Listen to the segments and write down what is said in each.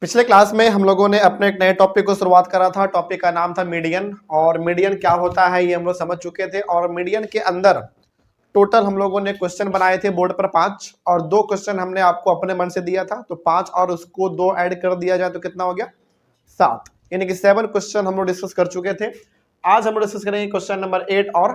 पिछले क्लास में हम लोगों ने अपने एक नए टॉपिक को शुरुआत करा था। टॉपिक का नाम था मीडियन, और मीडियन क्या होता है ये हम लोग समझ चुके थे। और मीडियन के अंदर टोटल हम लोगों ने क्वेश्चन बनाए थे बोर्ड पर 5, और 2 क्वेश्चन हमने आपको अपने मन से दिया था, तो 5 और उसको 2 ऐड कर दिया जाए तो कितना हो गया 7, यानी कि 7 क्वेश्चन हम लोग डिस्कस कर चुके थे। आज हम लोग डिस्कस करेंगे क्वेश्चन नंबर 8 और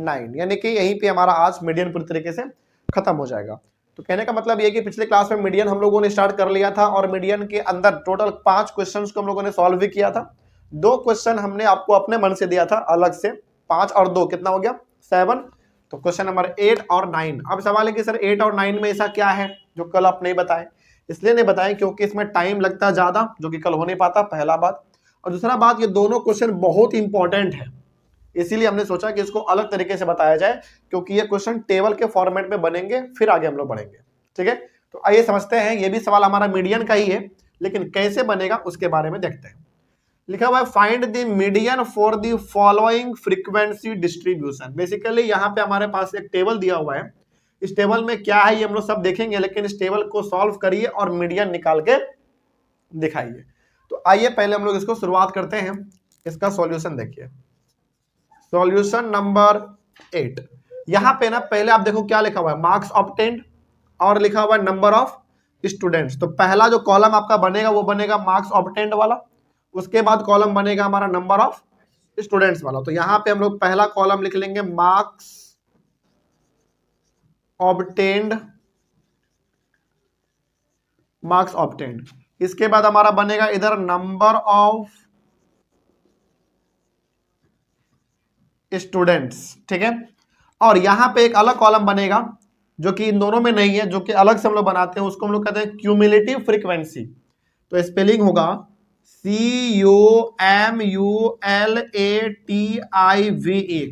9, यानी कि यहीं पे हमारा आज मीडियन पूरी तरीके से खत्म हो जाएगा। तो कहने का मतलब ये कि पिछले क्लास में मीडियन हम लोगों ने स्टार्ट कर लिया था, और मीडियन के अंदर टोटल 5 क्वेश्चंस को हम लोगों ने सॉल्व भी किया था। 2 क्वेश्चन हमने आपको अपने मन से दिया था अलग से, 5 और 2 कितना हो गया 7। तो क्वेश्चन नंबर 8 और 9। अब सवाल है कि सर 8 और 9 में ऐसा क्या है जो कल आप नहीं बताए? इसलिए नहीं बताए क्योंकि इसमें टाइम लगता है ज्यादा, जो कि कल हो नहीं पाता, पहला बात। और दूसरा बात, ये दोनों क्वेश्चन बहुत इंपॉर्टेंट है, इसीलिए हमने सोचा कि इसको अलग तरीके से बताया जाए, क्योंकि ये क्वेश्चन टेबल के फॉर्मेट में बनेंगे, फिर आगे हम लोग बढ़ेंगे। ठीक है, तो आइए समझते हैं। ये भी सवाल हमारा मीडियन का ही है, लेकिन कैसे बनेगा उसके बारे में देखते हैं। लिखा हुआ है find the median for the following frequency distribution. Basically यहाँ पे हमारे पास एक टेबल दिया हुआ है, इस टेबल में क्या है ये हम लोग सब देखेंगे, लेकिन इस टेबल को सॉल्व करिए और मीडियन निकाल के दिखाइए। तो आइए पहले हम लोग इसको शुरुआत करते हैं। इसका सॉल्यूशन देखिए, सॉल्यूशन नंबर 8। यहां पे ना पहले आप देखो क्या लिखा हुआ है, मार्क्स ऑब्टेन्ड और लिखा हुआ है नंबर ऑफ स्टूडेंट्स। तो पहला जो कॉलम आपका बनेगा वो बनेगा मार्क्स ऑब्टेन्ड वाला, उसके बाद कॉलम बनेगा हमारा नंबर ऑफ स्टूडेंट्स वाला। तो यहां पे हम लोग पहला कॉलम लिख लेंगे मार्क्स ऑब्टेन्ड, मार्क्स ऑब्टेन्ड। इसके बाद हमारा बनेगा इधर नंबर ऑफ स्टूडेंट्स। ठीक है, और यहां पे एक अलग कॉलम बनेगा जो कि इन दोनों में नहीं है, जो कि अलग से हम लोग बनाते हैं, उसको हम लोग कहते हैं क्यूमुलेटिव फ्रीक्वेंसी। तो स्पेलिंग होगा CUMULATIVE,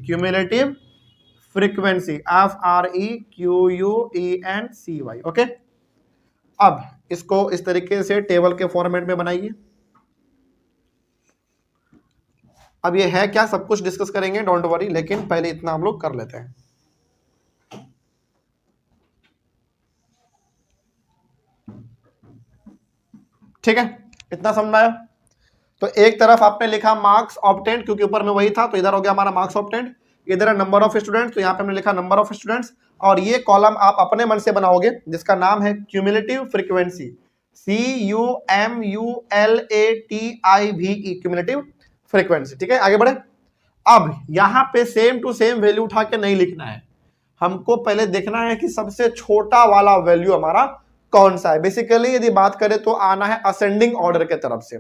cumulative frequency, FREQUENCY। Okay, अब इसको इस तरीके से टेबल के फॉर्मेट में बनाइए। अब ये है क्या, सब कुछ डिस्कस करेंगे, डोंट वरी, लेकिन पहले इतना हम लोग कर लेते हैं। ठीक है, इतना समझ में आया? तो एक तरफ आपने लिखा मार्क्स ऑब्टेन्ड, क्योंकि ऊपर में वही था, तो इधर हो गया हमारा मार्क्स ऑब्टेन्ड। इधर है नंबर ऑफ स्टूडेंट्स, तो यहाँ पे हमने लिखा नंबर ऑफ स्टूडेंट्स। और ये कॉलम आप अपने मन से बनाओगे, जिसका नाम है cumulative frequency, CUMULATIVE, cumulative frequency. ठीक है, आगे बढ़े। अब यहाँ पे सेम टू सेम वैल्यू उठा के नहीं लिखना है, हमको पहले देखना है कि सबसे छोटा वाला वैल्यू हमारा कौन सा है। बेसिकली यदि बात करें तो आना है असेंडिंग ऑर्डर के तरफ से।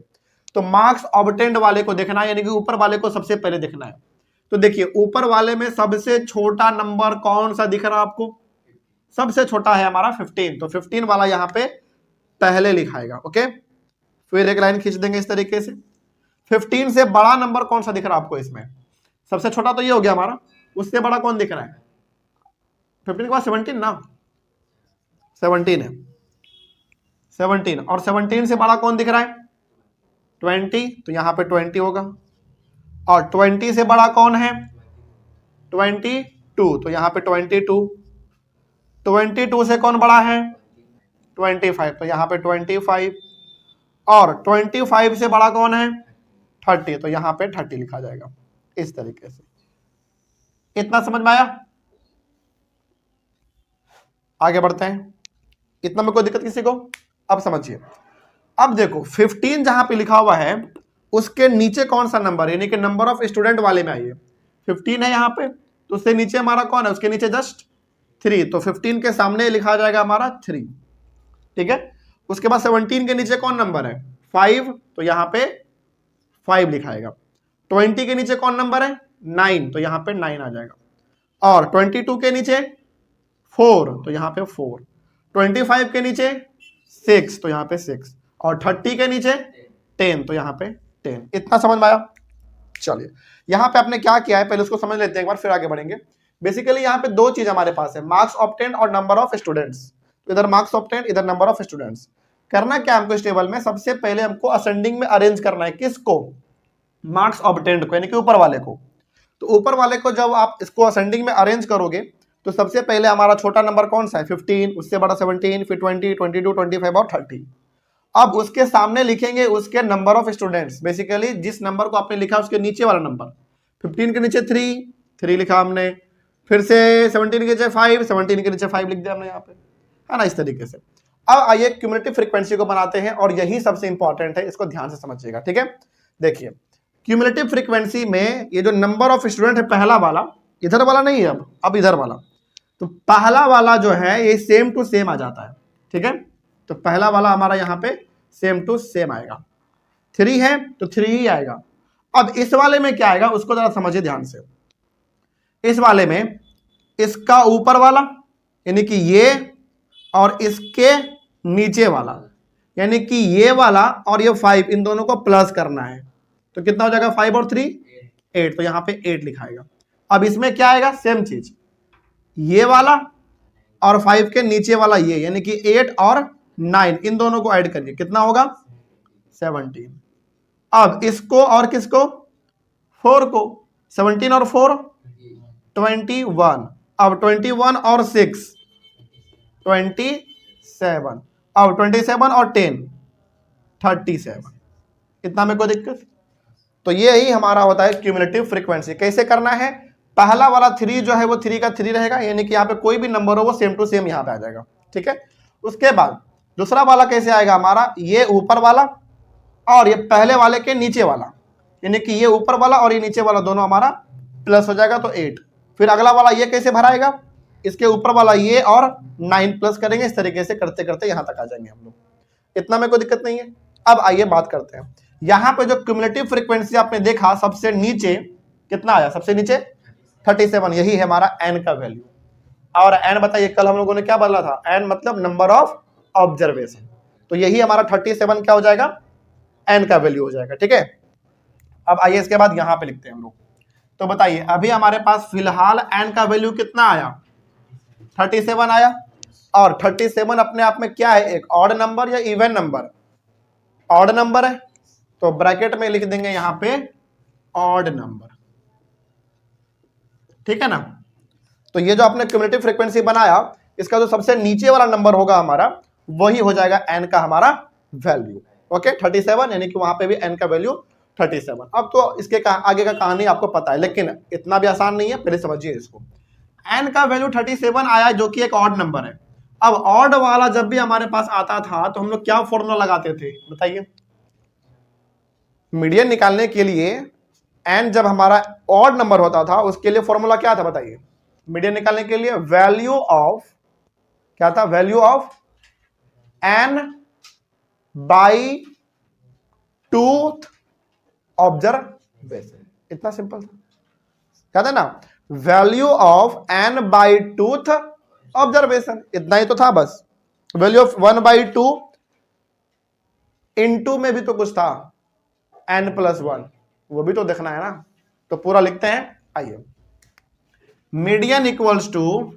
तो मार्क्स ऑब्टेन्ड वाले को देखना है, यानी कि ऊपर वाले को सबसे पहले देखना है। तो देखिए ऊपर वाले में सबसे छोटा नंबर कौन सा दिख रहा है आपको? सबसे छोटा है हमारा 15, तो 15 वाला यहाँ पे पहले लिखाएगा। ओके, फिर एक लाइन खींच देंगे इस तरीके से। 15 से बड़ा नंबर कौन सा दिख रहा है आपको इसमें? सबसे छोटा तो ये हो गया हमारा, उससे बड़ा कौन दिख रहा है? 15 के बाद 17 ना, 17 है, 17। और 17 से बड़ा कौन दिख रहा है? 20, तो यहाँ पे 20 होगा। और 20 से बड़ा कौन है? 22, तो यहाँ पे 22। 22 से कौन बड़ा है? 25, तो यहाँ पे 25। और 25 से बड़ा कौन है? 30, तो यहाँ पे 30 लिखा जाएगा इस तरीके से। इतना समझ में आया? आगे बढ़ते हैं। इतना में कोई दिक्कत किसी को? अब समझिए, अब देखो 15 जहां पे लिखा हुआ है उसके नीचे कौन सा नंबर, यानी कि नंबर ऑफ स्टूडेंट वाले में आइए। 15 है यहाँ पे, तो उससे नीचे हमारा कौन है? उसके नीचे जस्ट 3, तो 15 के सामने लिखा जाएगा हमारा 3। ठीक है, उसके बाद 17 के नीचे कौन नंबर है? 5, तो यहाँ पे 5 लिखाएगा। 20 के नीचे कौन नंबर है? 9, तो यहाँ पे 9 आ जाएगा। और 22 के नीचे 4, तो यहाँ पे 4। 25 के नीचे 6, तो यहाँ पे 6। और 30 के नीचे 10, तो यहाँ पे 10। इतना समझ में आया? चलिए, यहाँ पे आपने क्या किया है पहले उसको समझ लेते हैं एक बार, फिर आगे बढ़ेंगे। बेसिकली यहाँ पे 2 चीज हमारे पास है, मार्क्स ऑब्टेन्ड और नंबर ऑफ स्टूडेंट्स। तो इधर मार्क्स ऑब्टेन्ड, इधर नंबर ऑफ स्टूडेंट्स। करना क्या हमको इस टेबल में, सबसे पहले हमको असेंडिंग में अरेंज करना है। किसको? मार्क्स ऑब्टेन्ड को, यानी कि ऊपर वाले को। तो ऊपर वाले को जब आप इसको असेंडिंग में अरेंज करोगे तो सबसे पहले हमारा छोटा नंबर कौन सा है? 15, उससे बड़ा 17, फिर 20, 22, 25 और 30। अब उसके सामने लिखेंगे उसके नंबर ऑफ स्टूडेंट्स, बेसिकली जिस नंबर को आपने लिखा उसके नीचे वाला नंबर। 15 के नीचे 3 लिखा हमने, फिर से 17 के नीचे 5, 17 के नीचे 5 लिख दिया हमने यहाँ पे, है ना, इस तरीके से। अब आइए क्यूमुलेटिव फ्रीक्वेंसी को बनाते हैं और यही सबसे इंपॉर्टेंट है, इसको ध्यान से समझिएगा, ठीक है। देखिए क्यूमुलेटिव फ्रीक्वेंसी में ये जो नंबर ऑफ स्टूडेंट है पहला वाला, इधर वाला नहीं है, अब इधर वाला, तो पहला वाला जो है ये सेम टू सेम आ जाता है, ठीक है। तो पहला वाला हमारा यहाँ पे सेम टू सेम आएगा, 3 है तो 3 ही आएगा। अब इस वाले में क्या आएगा उसको जरा समझिए ध्यान से। इस वाले में इसका ऊपर वाला यानी कि ये और इसके नीचे वाला यानी कि ये वाला और ये 5, इन दोनों को प्लस करना है, तो कितना हो जाएगा 5 और 3 8, तो यहाँ पे 8 लिखाएगा। अब इसमें क्या आएगा सेम चीज, ये वाला और 5 के नीचे वाला ये, यानी कि 8 और 9 इन दोनों को ऐड करिए, कितना होगा 17। अब इसको और किसको 4 को, 17 और 4 21, अब 21 और 6 27, अब 27 और 10 37, इतना में कोई दिक्कत। तो ये ही हमारा होता है क्यूमुलेटिव फ्रीक्वेंसी। कैसे करना है, पहला वाला 3 जो है वो 3 का 3 रहेगा, यानी कि यहाँ पे कोई भी नंबर हो वो सेम टू सेम यहाँ पे आ जाएगा, ठीक है। उसके बाद दूसरा वाला कैसे आएगा हमारा, ये ऊपर वाला और ये पहले वाले के नीचे वाला, यानी कि ये ऊपर वाला और ये नीचे वाला दोनों हमारा प्लस हो जाएगा, तो 8। फिर अगला वाला ये कैसे भराएगा, इसके ऊपर वाला ये और 9 प्लस करेंगे, इस तरीके से करते करते यहाँ तक आ जाएंगे हम लोग, इतना में कोई दिक्कत नहीं है। अब आइए बात करते हैं, यहाँ पे जो क्यूमुलेटिव फ्रीक्वेंसी आपने देखा सबसे नीचे कितना आया, सबसे नीचे 37, यही है हमारा n का वैल्यू। और n बताइए कल हम लोगों ने क्या बोला था, n मतलब नंबर ऑफ ऑब्जर्वेशन, तो यही हमारा 37 क्या हो जाएगा n का वैल्यू हो जाएगा, ठीक है। अब आइए इसके बाद यहाँ पे लिखते हैं हम लोग, तो बताइए अभी हमारे पास फिलहाल n का वैल्यू कितना आया 37 आया, और 37 अपने आप में क्या है, एक ऑड नंबर या इवन नंबर, ऑड नंबर है, तो ब्रैकेट में लिख देंगे यहाँ पे ऑड नंबर, ठीक है ना। तो ये जो आपने क्यूमुलेटिव फ्रीक्वेंसी बनाया, इसका जो सबसे नीचे वाला नंबर होगा हमारा वही हो जाएगा n का हमारा वैल्यू, ओके 37, यानी कि वहां पे भी n का वैल्यू 37। अब तो इसके आगे का कहानी आपको पता है, लेकिन इतना भी आसान नहीं है, पहले समझिए इसको। n का वैल्यू 37 आया जो कि एक ऑड नंबर है। अब ऑड वाला जब भी हमारे पास आता था तो हम लोग क्या फॉर्मूला लगाते थे बताइए, मीडियन निकालने के लिए n जब हमारा ऑड नंबर होता था उसके लिए फॉर्मूला क्या था बताइए, मीडियन निकालने के लिए वैल्यू ऑफ क्या था, value of n by tooth observation, इतना सिंपल था, क्या था ना, value of n by tooth observation, इतना ही तो था बस। वैल्यू ऑफ 1/2 इनटू में भी तो कुछ था n+1, वो भी तो देखना है ना, तो पूरा लिखते हैं। आइए, median equals to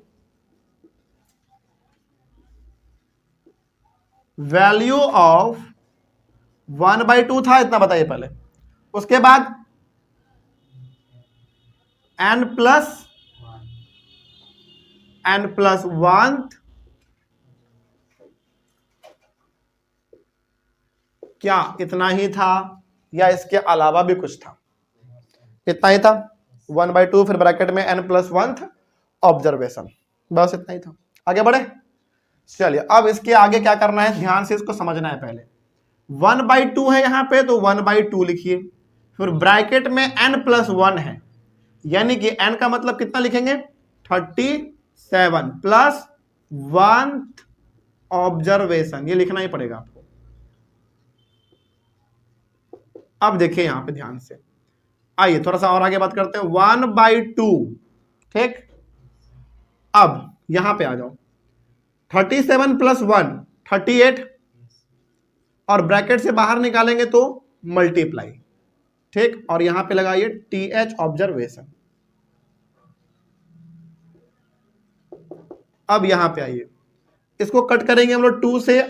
value of 1/2 था, इतना बताइए पहले, उसके बाद n+1 क्या इतना ही था या इसके अलावा भी कुछ था, इतना ही था 1/2, फिर ब्रैकेट में n+1 ऑब्जर्वेशन, बस इतना ही था। आगे बढ़े, चलिए अब इसके आगे क्या करना है, ध्यान से इसको समझना है। पहले 1/2 है यहाँ पे, तो 1/2 लिखिए, फिर ब्रैकेट में n+1 है, यानी कि n का मतलब कितना लिखेंगे 37 प्लस 1 ऑब्जर्वेशन, ये लिखना ही पड़ेगा आपको। अब देखिए यहां पे ध्यान से, आइए थोड़ा सा और आगे बात करते हैं। 1/2, ठीक, अब यहां पे आ जाओ, 37 प्लस 1 38, और ब्रैकेट से बाहर निकालेंगे तो मल्टीप्लाई, ठीक, और यहां पे लगाइए TH ऑब्जर्वेशन। अब यहां पे आइए, इसको कट करेंगे हम लोग 2 से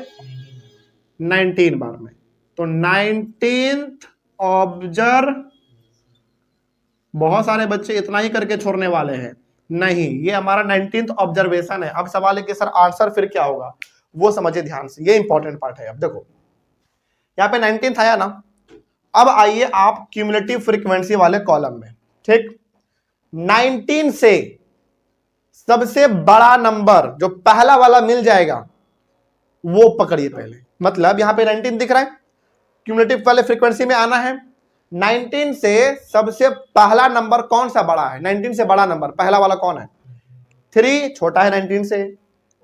19 बार में, तो 19th ऑब्जर्व, बहुत सारे बच्चे इतना ही करके छोड़ने वाले हैं, नहीं, ये हमारा 19th ऑब्जर्वेशन है। अब सवाल है कि सर आंसर फिर क्या होगा, वो समझिए ध्यान से, ये इंपॉर्टेंट पार्ट है। अब देखो यहाँ पे 19th आया ना। अब आइए आप क्यूमुलेटिव फ्रीक्वेंसी वाले कॉलम में, ठीक। 19 से सबसे बड़ा नंबर जो पहला वाला मिल जाएगा वो पकड़िए पहले। मतलब यहां पे 19 दिख रहा है, क्यूमुलेटिव वाले फ्रीक्वेंसी में आना है। 19 से सबसे पहला नंबर कौन सा बड़ा है? 19 से बड़ा नंबर पहला वाला कौन है? 3 छोटा है 19 से,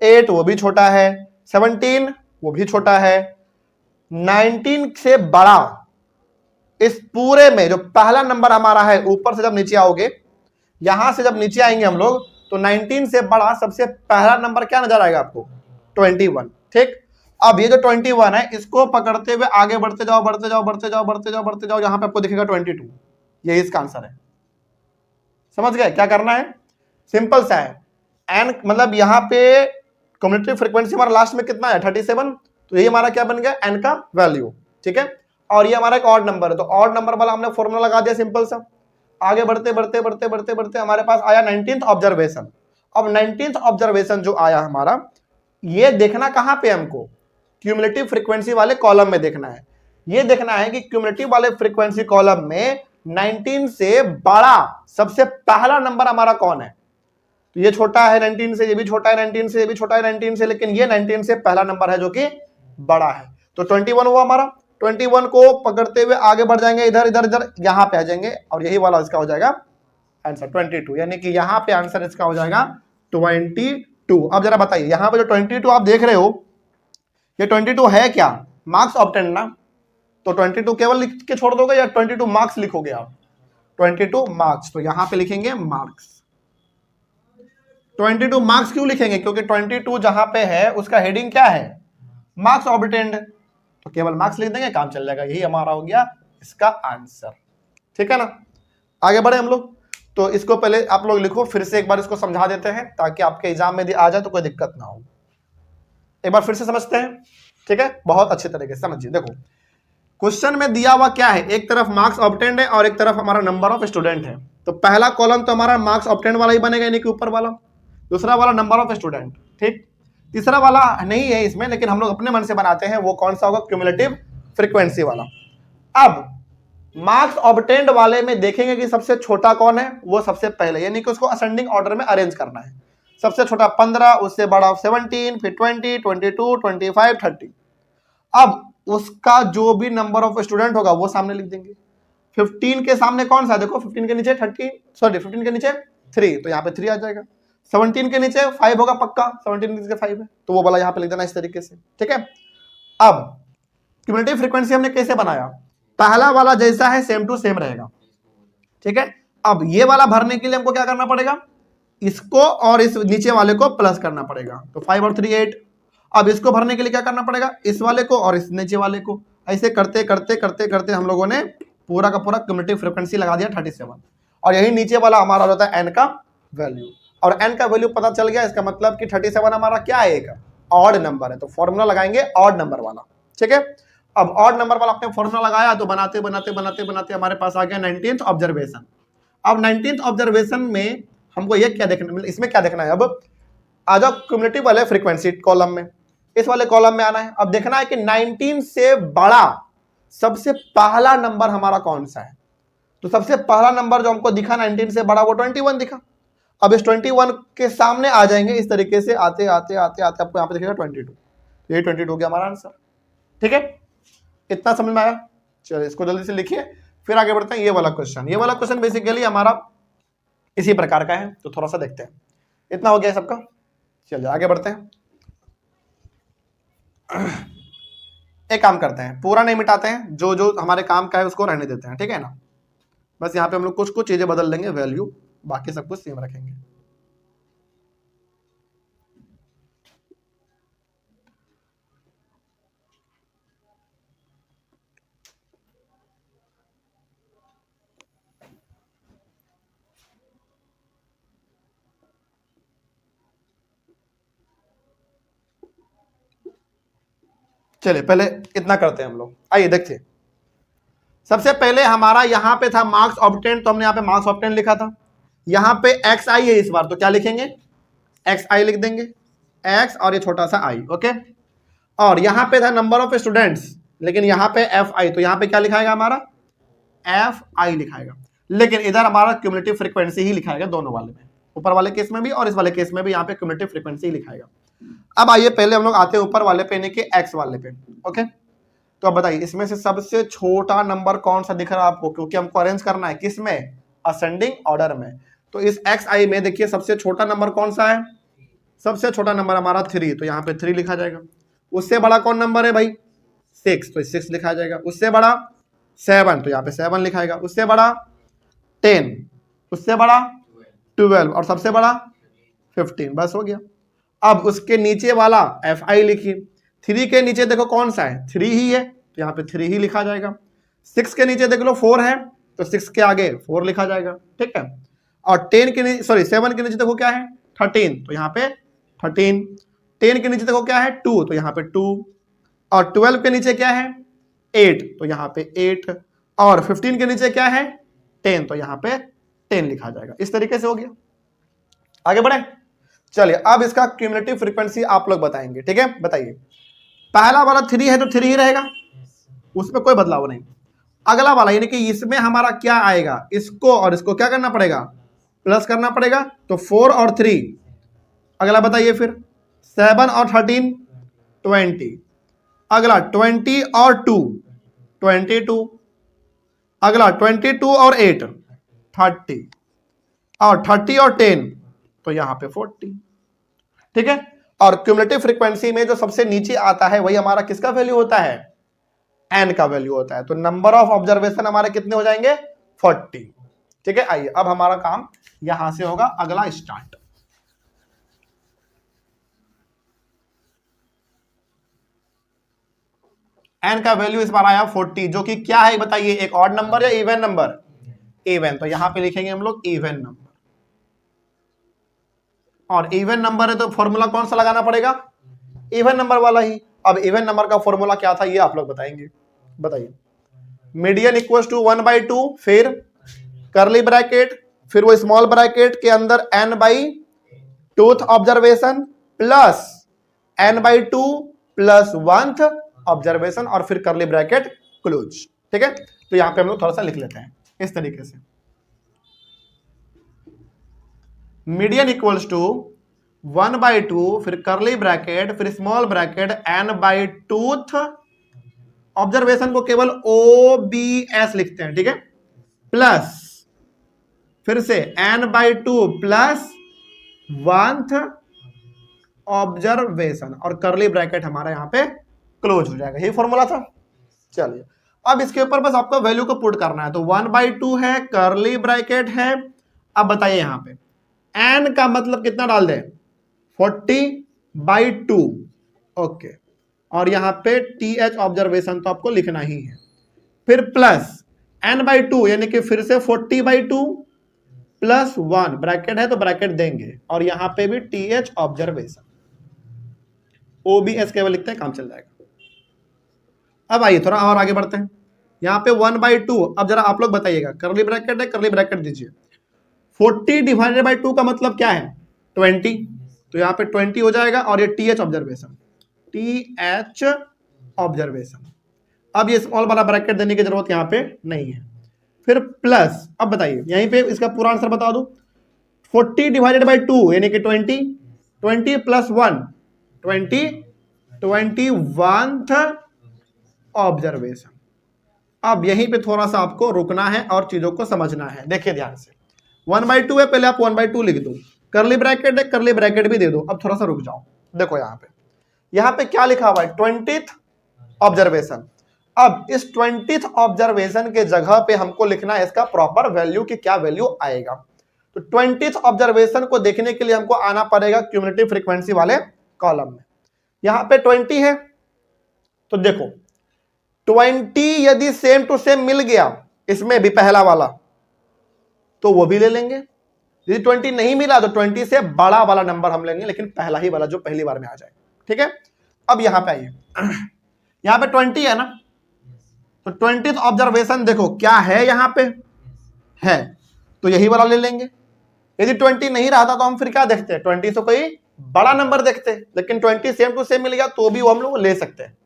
8 वो भी छोटा है, 17 वो भी छोटा है। 19 से बड़ा इस पूरे में जो पहला नंबर हमारा है, ऊपर से जब नीचे आओगे, यहां से जब नीचे आएंगे हम लोग, तो 19 से बड़ा सबसे पहला नंबर क्या नजर आएगा आपको? 21, ठीक। अब ये जो 21 है, इसको पकड़ते हुए आगे बढ़ते जाओ, बढ़ते जाओ, बढ़ते जाओ, बढ़ते जाओ, बढ़ते जाओ, यहां पे आपको दिखेगा 22। यही इसका आंसर है। समझ गए क्या करना है? सिंपल सा है। एन मतलब यहां पे क्यूमुलेटिव फ्रीक्वेंसी हमारा लास्ट में कितना है? 37। तो ये हमारा क्या बन गया? एन का वैल्यू, ठीक है। और ये हमारा एक ऑड नंबर है, तो ऑड नंबर वाला हमने फॉर्मूला लगा दिया सिंपल सा। आगे बढ़ते बढ़ते बढ़ते बढ़ते बढ़ते हमारे पास आया 19th ऑब्जर्वेशन। अब 19th ऑब्जर्वेशन जो आया हमारा, ये देखना कहां पे हमको? क्यूमुलेटिव फ्रीक्वेंसी वाले कॉलम में देखना है। ये देखना है कि क्यूमुलेटिव वाले फ्रीक्वेंसी कॉलम में 19 से बड़ा सबसे पहला नंबर हमारा कौन है? तो ये छोटा है 19 से, ये भी छोटा है 19 से, ये भी छोटा है 19 से, लेकिन ये 19 से पहला नंबर है जो कि बड़ा है। तो 21 हुआ हमारा। 21 को पकड़ते हुए आगे बढ़ जाएंगे, इधर इधर इधर, यहां पे आ जाएंगे, और यही वाला इसका हो जाएगा आंसर 22। यानी कि यहां पे आंसर इसका हो जाएगा 22। अब जरा बताइए, यहां पे जो 22 आप देख रहे हो, ये 22 है क्या? मार्क्स ऑब्टेन ना। तो 22 केवल लिख के छोड़ दोगे या 22 मार्क्स लिखोगे आप? 22 मार्क्स, तो यहां पे लिखेंगे मार्क्स। 22 मार्क्स क्यों लिखेंगे? क्योंकि 22 जहां पे है उसका हेडिंग क्या है? Marks obtained. तो केवल मार्क्स लिख देंगे, काम चल जाएगा। यही हमारा हो गया इसका आंसर, ठीक है ना। आगे बढ़े हम लोग। तो इसको पहले आप लोग लिखो, फिर से एक बार इसको समझा देते हैं ताकि आपके एग्जाम में आ जाए तो कोई दिक्कत ना हो। एक बार फिर से समझते हैं, ठीक है। बहुत अच्छे तरीके से समझिए। देखो क्वेश्चन में दिया हुआ क्या है, एक तरफ मार्क्स ऑब्टेन्ड है और एक तरफ हमारा नंबर ऑफ स्टूडेंट है। तो पहला कॉलम तो हमारा मार्क्स ऑब्टेन्ड वाला ही बनेगा, यानी कि ऊपर वाला। दूसरा वाला नंबर ऑफ स्टूडेंट, ठीक। तीसरा वाला नहीं है इसमें, लेकिन हम लोग अपने मन से बनाते हैं, वो कौन सा होगा? क्यूमुलेटिव फ्रीक्वेंसी वाला। अब मार्क्स ऑब्टेन्ड वाले में देखेंगे कि सबसे छोटा कौन है, वो सबसे पहले, यानी कि उसको असेंडिंग ऑर्डर में अरेंज करना है। सबसे छोटा 15, उससे बड़ा 17, फिर 20, 22, 25, 30। अब उसका जो भी नंबर ऑफ स्टूडेंट होगा वो सामने लिख देंगे। 15 के सामने कौन सा? देखो 15 के नीचे 15 के नीचे 3, तो यहाँ पे 3 आ जाएगा। 17 के नीचे 5 होगा पक्का, 17 के नीचे 5 है, तो वो वाला यहाँ पे लिख देना इस तरीके से, ठीक है। अब क्यूमुलेटिव फ्रीक्वेंसी हमने कैसे बनाया? पहला वाला जैसा है सेम टू सेम रहेगा, ठीक है। अब ये वाला भरने के लिए हमको क्या करना पड़ेगा? इसको और इस नीचे वाले को प्लस करना पड़ेगा। तो 5 और 3 8। अब इसको भरने के लिए क्या करना पड़ेगा? इस वाले को और इस नीचे वाले को। ऐसे करते करते करते करते हम लोगों ने पूरा का पूरा क्यूमुलेटिव फ्रीक्वेंसी लगा दिया 37। और यही नीचे वाला हमारा होता है एन का वैल्यू। और एन का वैल्यू पता चल गया, इसका मतलब कि 37 हमारा क्या है? एक ऑड नंबर है, तो फॉर्मूला लगाएंगे ऑड नंबर वाला, ठीक है। अब ऑड नंबर वाला आपने फॉर्मूला लगाया, तो बनाते बनाते बनाते बनाते हमारे पास आ गया 19th ऑब्जर्वेशन। अब 19th ऑब्जर्वेशन में हमको ये क्या देखना, इसमें क्या देखना है? अब आ जाओ क्यूमुलेटिव वाले फ्रीक्वेंसी कॉलम में, इस वाले कॉलम में आना है। अब देखना है कि 19 से बड़ा सबसे पहला नंबर हमारा कौन सा है। तो सबसे पहला नंबर जो हमको दिखा 19 से बड़ा, वो 21 दिखा। अब इस 21 के सामने आ जाएंगे इस तरीके से, आते आते आते आते आपको यहाँ पे दिखेगा 22। तो ये 22 हो गया हमारा आंसर, ठीक है। इतना समझ में आया? चलिए इसको जल्दी से लिखिए, फिर आगे बढ़ते हैं। ये वाला क्वेश्चन बेसिकली हमारा इसी प्रकार का है, तो थोड़ा सा देखते हैं। इतना हो गया सबका, चलिए आगे बढ़ते हैं। एक काम करते हैं, पूरा नहीं मिटाते हैं, जो जो हमारे काम का है उसको रहने देते हैं, ठीक है ना। बस यहाँ पे हम लोग कुछ कुछ चीजें बदल देंगे, वैल्यू, बाकी सब कुछ सेम रखेंगे। चलिए पहले इतना करते हैं हम लोग। आइए देखिए, सबसे पहले हमारा यहाँ पे था मार्क्स ऑब्टेन, तो हमने यहाँ पे मार्क्स ऑब्टेन लिखा था। यहाँ पे एक्स आई है इस बार, तो क्या लिखेंगे? एक्स आई लिख देंगे, एक्स और ये छोटा सा आई, ओके। और यहाँ पे था नंबर ऑफ स्टूडेंट्स, लेकिन यहाँ पे एफ आई, तो यहाँ पे क्या लिखाएगा हमारा एफ आई लिखाएगा, लेकिन इधर हमारा क्यूमुलेटिव फ्रीक्वेंसी ही लिखाएगा दोनों वाले में, ऊपर वाले केस में भी और इस वाले केस में भी यहाँ पे क्यूमुलेटिव फ्रीक्वेंसी ही लिखाएगा। अब आइए पहले हम लोग आते हैं ऊपर वाले पे यानी कि एक्स वाले पे। ओके, तो अब बताइए इसमें से सबसे छोटा नंबर कौन सा दिख रहा है आपको, क्योंकि हमको अरेंज करना है किस में, असेंडिंग ऑर्डर में। तो इस एक्स आई में देखिए सबसे छोटा नंबर कौन सा है, सबसे छोटा नंबर हमारा 3, तो यहाँ पे 3 लिखा जाएगा। उससे बड़ा कौन नंबर है भाई 6, तो 6 लिखा जाएगा। उससे बड़ा 7, तो यहाँ पे 7 लिखाएगा। उससे बड़ा 10, उससे बड़ा 12 और सबसे बड़ा 15, बस हो गया। अब उसके नीचे वाला एफ आई लिखिए। 3 के नीचे देखो कौन सा है, 3 ही है, तो यहाँ पे 3 ही लिखा जाएगा। 6 के नीचे देख लो 4 है, तो 6 के आगे 4 लिखा जाएगा, ठीक है। और 10 के नीचे 7 के नीचे देखो क्या है 13, तो यहाँ पे 13। 10 के नीचे देखो क्या है 2, तो यहाँ पे 2। और 12 के नीचे क्या है 8, तो यहाँ पे 8। और 15 के नीचे क्या है 10, तो यहाँ पे 10 लिखा जाएगा। इस तरीके से हो गया। आगे बढ़े, चलिए अब इसका क्यूमुलेटिव फ्रीक्वेंसी आप लोग बताएंगे, ठीक है। बताइए, पहला वाला 3 है तो 3 ही रहेगा, उसमें कोई बदलाव नहीं। अगला वाला यानी कि इसमें हमारा क्या आएगा, इसको और इसको क्या करना पड़ेगा, प्लस करना पड़ेगा, तो 4 और 3। अगला बताइए फिर 7 और 13 20। अगला 20 और 2 22। अगला 22 और 8 30। और 30 और 10 तो यहां पे 40, ठीक है। और क्यूमुलेटिव फ्रीक्वेंसी में जो सबसे नीचे आता है वही हमारा किसका वैल्यू होता है, एन का वैल्यू होता है। तो नंबर ऑफ ऑब्जर्वेशन हमारे कितने हो जाएंगे 40, ठीक है। आइए अब हमारा काम यहां से होगा अगला स्टार्ट। एन का वैल्यू इस बार आया 40, जो कि क्या है बताइए, एक ऑड नंबर या इवन नंबर, इवन। तो यहां पे लिखेंगे हम लोग इवन नंबर। और इवन नंबर है तो फॉर्मूला कौन सा लगाना पड़ेगा, इवन नंबर वाला ही। अब इवन नंबर का फॉर्मूला क्या था ये आप लोग बताएंगे। बताइए, मीडियन इक्वल्स टू 1/2, फिर करली ब्रैकेट, फिर वो स्मॉल ब्रैकेट के अंदर n/2th observation plus n/2 plus 1th observation और फिर करली ब्रैकेट क्लोज, ठीक है। तो यहां पे हम लोग थोड़ा सा लिख लेते हैं इस तरीके से, मीडियन इक्वल्स टू 1/2 फिर करली ब्रैकेट फिर स्मॉल ब्रैकेट n/2th ऑब्जर्वेशन को केवल OBS लिखते हैं, ठीक है, प्लस फिर से n/2 प्लस 1th ऑब्जर्वेशन और करली ब्रैकेट हमारा यहां पे क्लोज हो जाएगा। यही फॉर्मूला था। चलिए अब इसके ऊपर बस आपको वैल्यू को पुट करना है। तो 1/2 है, करली ब्रैकेट है। अब बताइए यहां पे n का मतलब कितना डाल दें 40/2, ओके। और यहां पे TH ऑब्जर्वेशन तो आपको लिखना ही है, फिर प्लस n/2 यानी कि फिर से 40/2 प्लस 1 ब्रैकेट है तो ब्रैकेट देंगे, और यहां पे भी TH ऑब्जर्वेशन, OBS केवल लिखते हैं, काम चल जाएगा। अब आइए थोड़ा और आगे बढ़ते हैं। यहां पे 1/2, अब जरा आप लोग बताइएगा, करली ब्रैकेट है, करली ब्रैकेट दीजिए। 40/2 का मतलब क्या है 20, तो यहाँ पे 20 हो जाएगा। और ये TH ऑब्जर्वेशन, TH ऑब्जर्वेशन। अब ये स्मॉल वाला ब्रैकेट देने की जरूरत यहाँ पे नहीं है। फिर प्लस, अब बताइए यहीं पे इसका पूरा आंसर बता दो। 40/2 यानी कि 20 प्लस 1 21th ऑब्जर्वेशन। अब यहीं पे थोड़ा सा आपको रुकना है और चीजों को समझना है। देखिए ध्यान से, 1/2 है, पहले आप 1/2 लिख दो, करली ब्रैकेट है, करली ब्रैकेट भी दे दो। अब थोड़ा सा रुक जाओ, देखो यहाँ पे क्या लिखा हुआ है 20th ऑब्जर्वेशन। अब इस 20th ऑब्जर्वेशन के जगह पे हमको लिखना है इसका प्रॉपर वैल्यू कि क्या वैल्यू आएगा। तो 20th ऑब्जर्वेशन को देखने के लिए हमको आना पड़ेगा क्यूमुलेटिव फ्रीक्वेंसी वाले कॉलम में। यहां पे 20 है, तो देखो 20 यदि सेम टू सेम मिल गया इसमें भी पहला वाला तो वो भी ले लेंगे। यदि 20 नहीं मिला तो 20 से बड़ा वाला नंबर हम लेंगे, लेकिन पहला ही वाला जो पहली बार में आ जाए, ठीक है। अब यहां पे आइए, यहां पे 20 है ना, तो 20th ऑब्जर्वेशन देखो क्या है, यहां पे है तो यही वाला ले लेंगे। यदि 20 नहीं रहा था तो हम फिर क्या देखते हैं, 20 से कोई बड़ा नंबर देखते हैं, लेकिन 20 सेम टू सेम मिल गया तो भी वो हम लोग ले सकते हैं।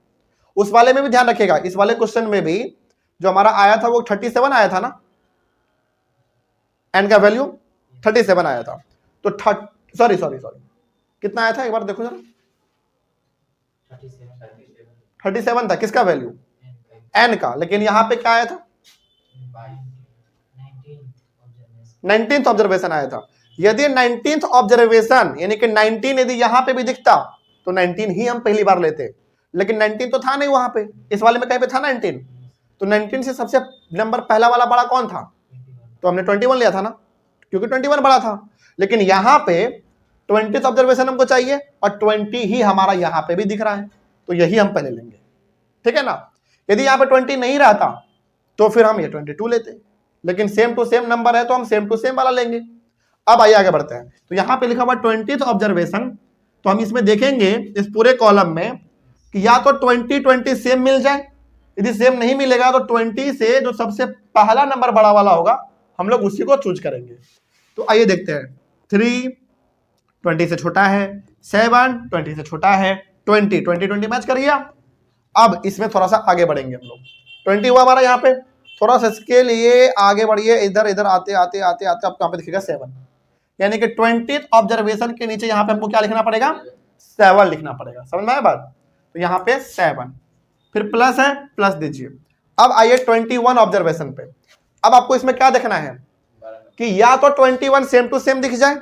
उस वाले में भी ध्यान रखिएगा, इस वाले क्वेश्चन में भी जो हमारा आया था वो 37 आया था ना, एन का वैल्यू 37 आया था। तो सॉरी कितना आया था एक बार देखो जरा, 37 था किसका वैल्यू, एन का। लेकिन यहां पे क्या आया था, 19th ऑब्जर्वेशन आया था। यदि 19th ऑब्जर्वेशन यानी कि 19 यदि यहां पे भी दिखता तो 19 ही हम पहली बार लेते, लेकिन 19 तो था नहीं वहां पे, इस वाले में कहीं पे था 19, तो 19 से सबसे नंबर पहला वाला बड़ा कौन था, तो हमने 21 लिया था ना, क्योंकि 21 बड़ा था। लेकिन यहां पे 20th ऑब्जर्वेशन हमको चाहिए और 20 ही हमारा यहां पे भी दिख रहा है, तो यही हम पहले लेंगे, ठीक है ना। यदि यहां पे 20 नहीं रहता तो फिर हम ये 22 लेते, लेकिन सेम टू सेम नंबर है तो हम सेम टू सेम वाला लेंगे। अब आइए आगे बढ़ते हैं। तो यहां पे लिखा हुआ 20th ऑब्जर्वेशन, तो हम इसमें देखेंगे इस पूरे कॉलम में कि या तो 20 सेम मिल जाए, यदि सेम नहीं मिलेगा तो 20 से जो सबसे पहला नंबर बड़ा वाला होगा हम लोग उसी को चूज करेंगे। तो आइए देखते हैं, 3 20 से छोटा है, 7 20 से छोटा है, 20 मैच कर गया। अब इसमें थोड़ा सा आगे बढ़ेंगे हम लोग, 20 हुआ हमारा यहाँ पे, थोड़ा सा इसके लिए आगे बढ़िए, इधर इधर आते आते आते आते आपको यहाँ पे दिखेगा 7, यानी कि 20th ऑब्जर्वेशन के नीचे यहाँ पे हमको क्या लिखना पड़ेगा, 7 लिखना पड़ेगा। समझ में आया बात, तो यहाँ पे 7 फिर प्लस है, प्लस दीजिए। अब आइए 21 ऑब्जर्वेशन पे। अब आपको इसमें क्या देखना है कि या तो 21 सेम टू सेम दिख जाए,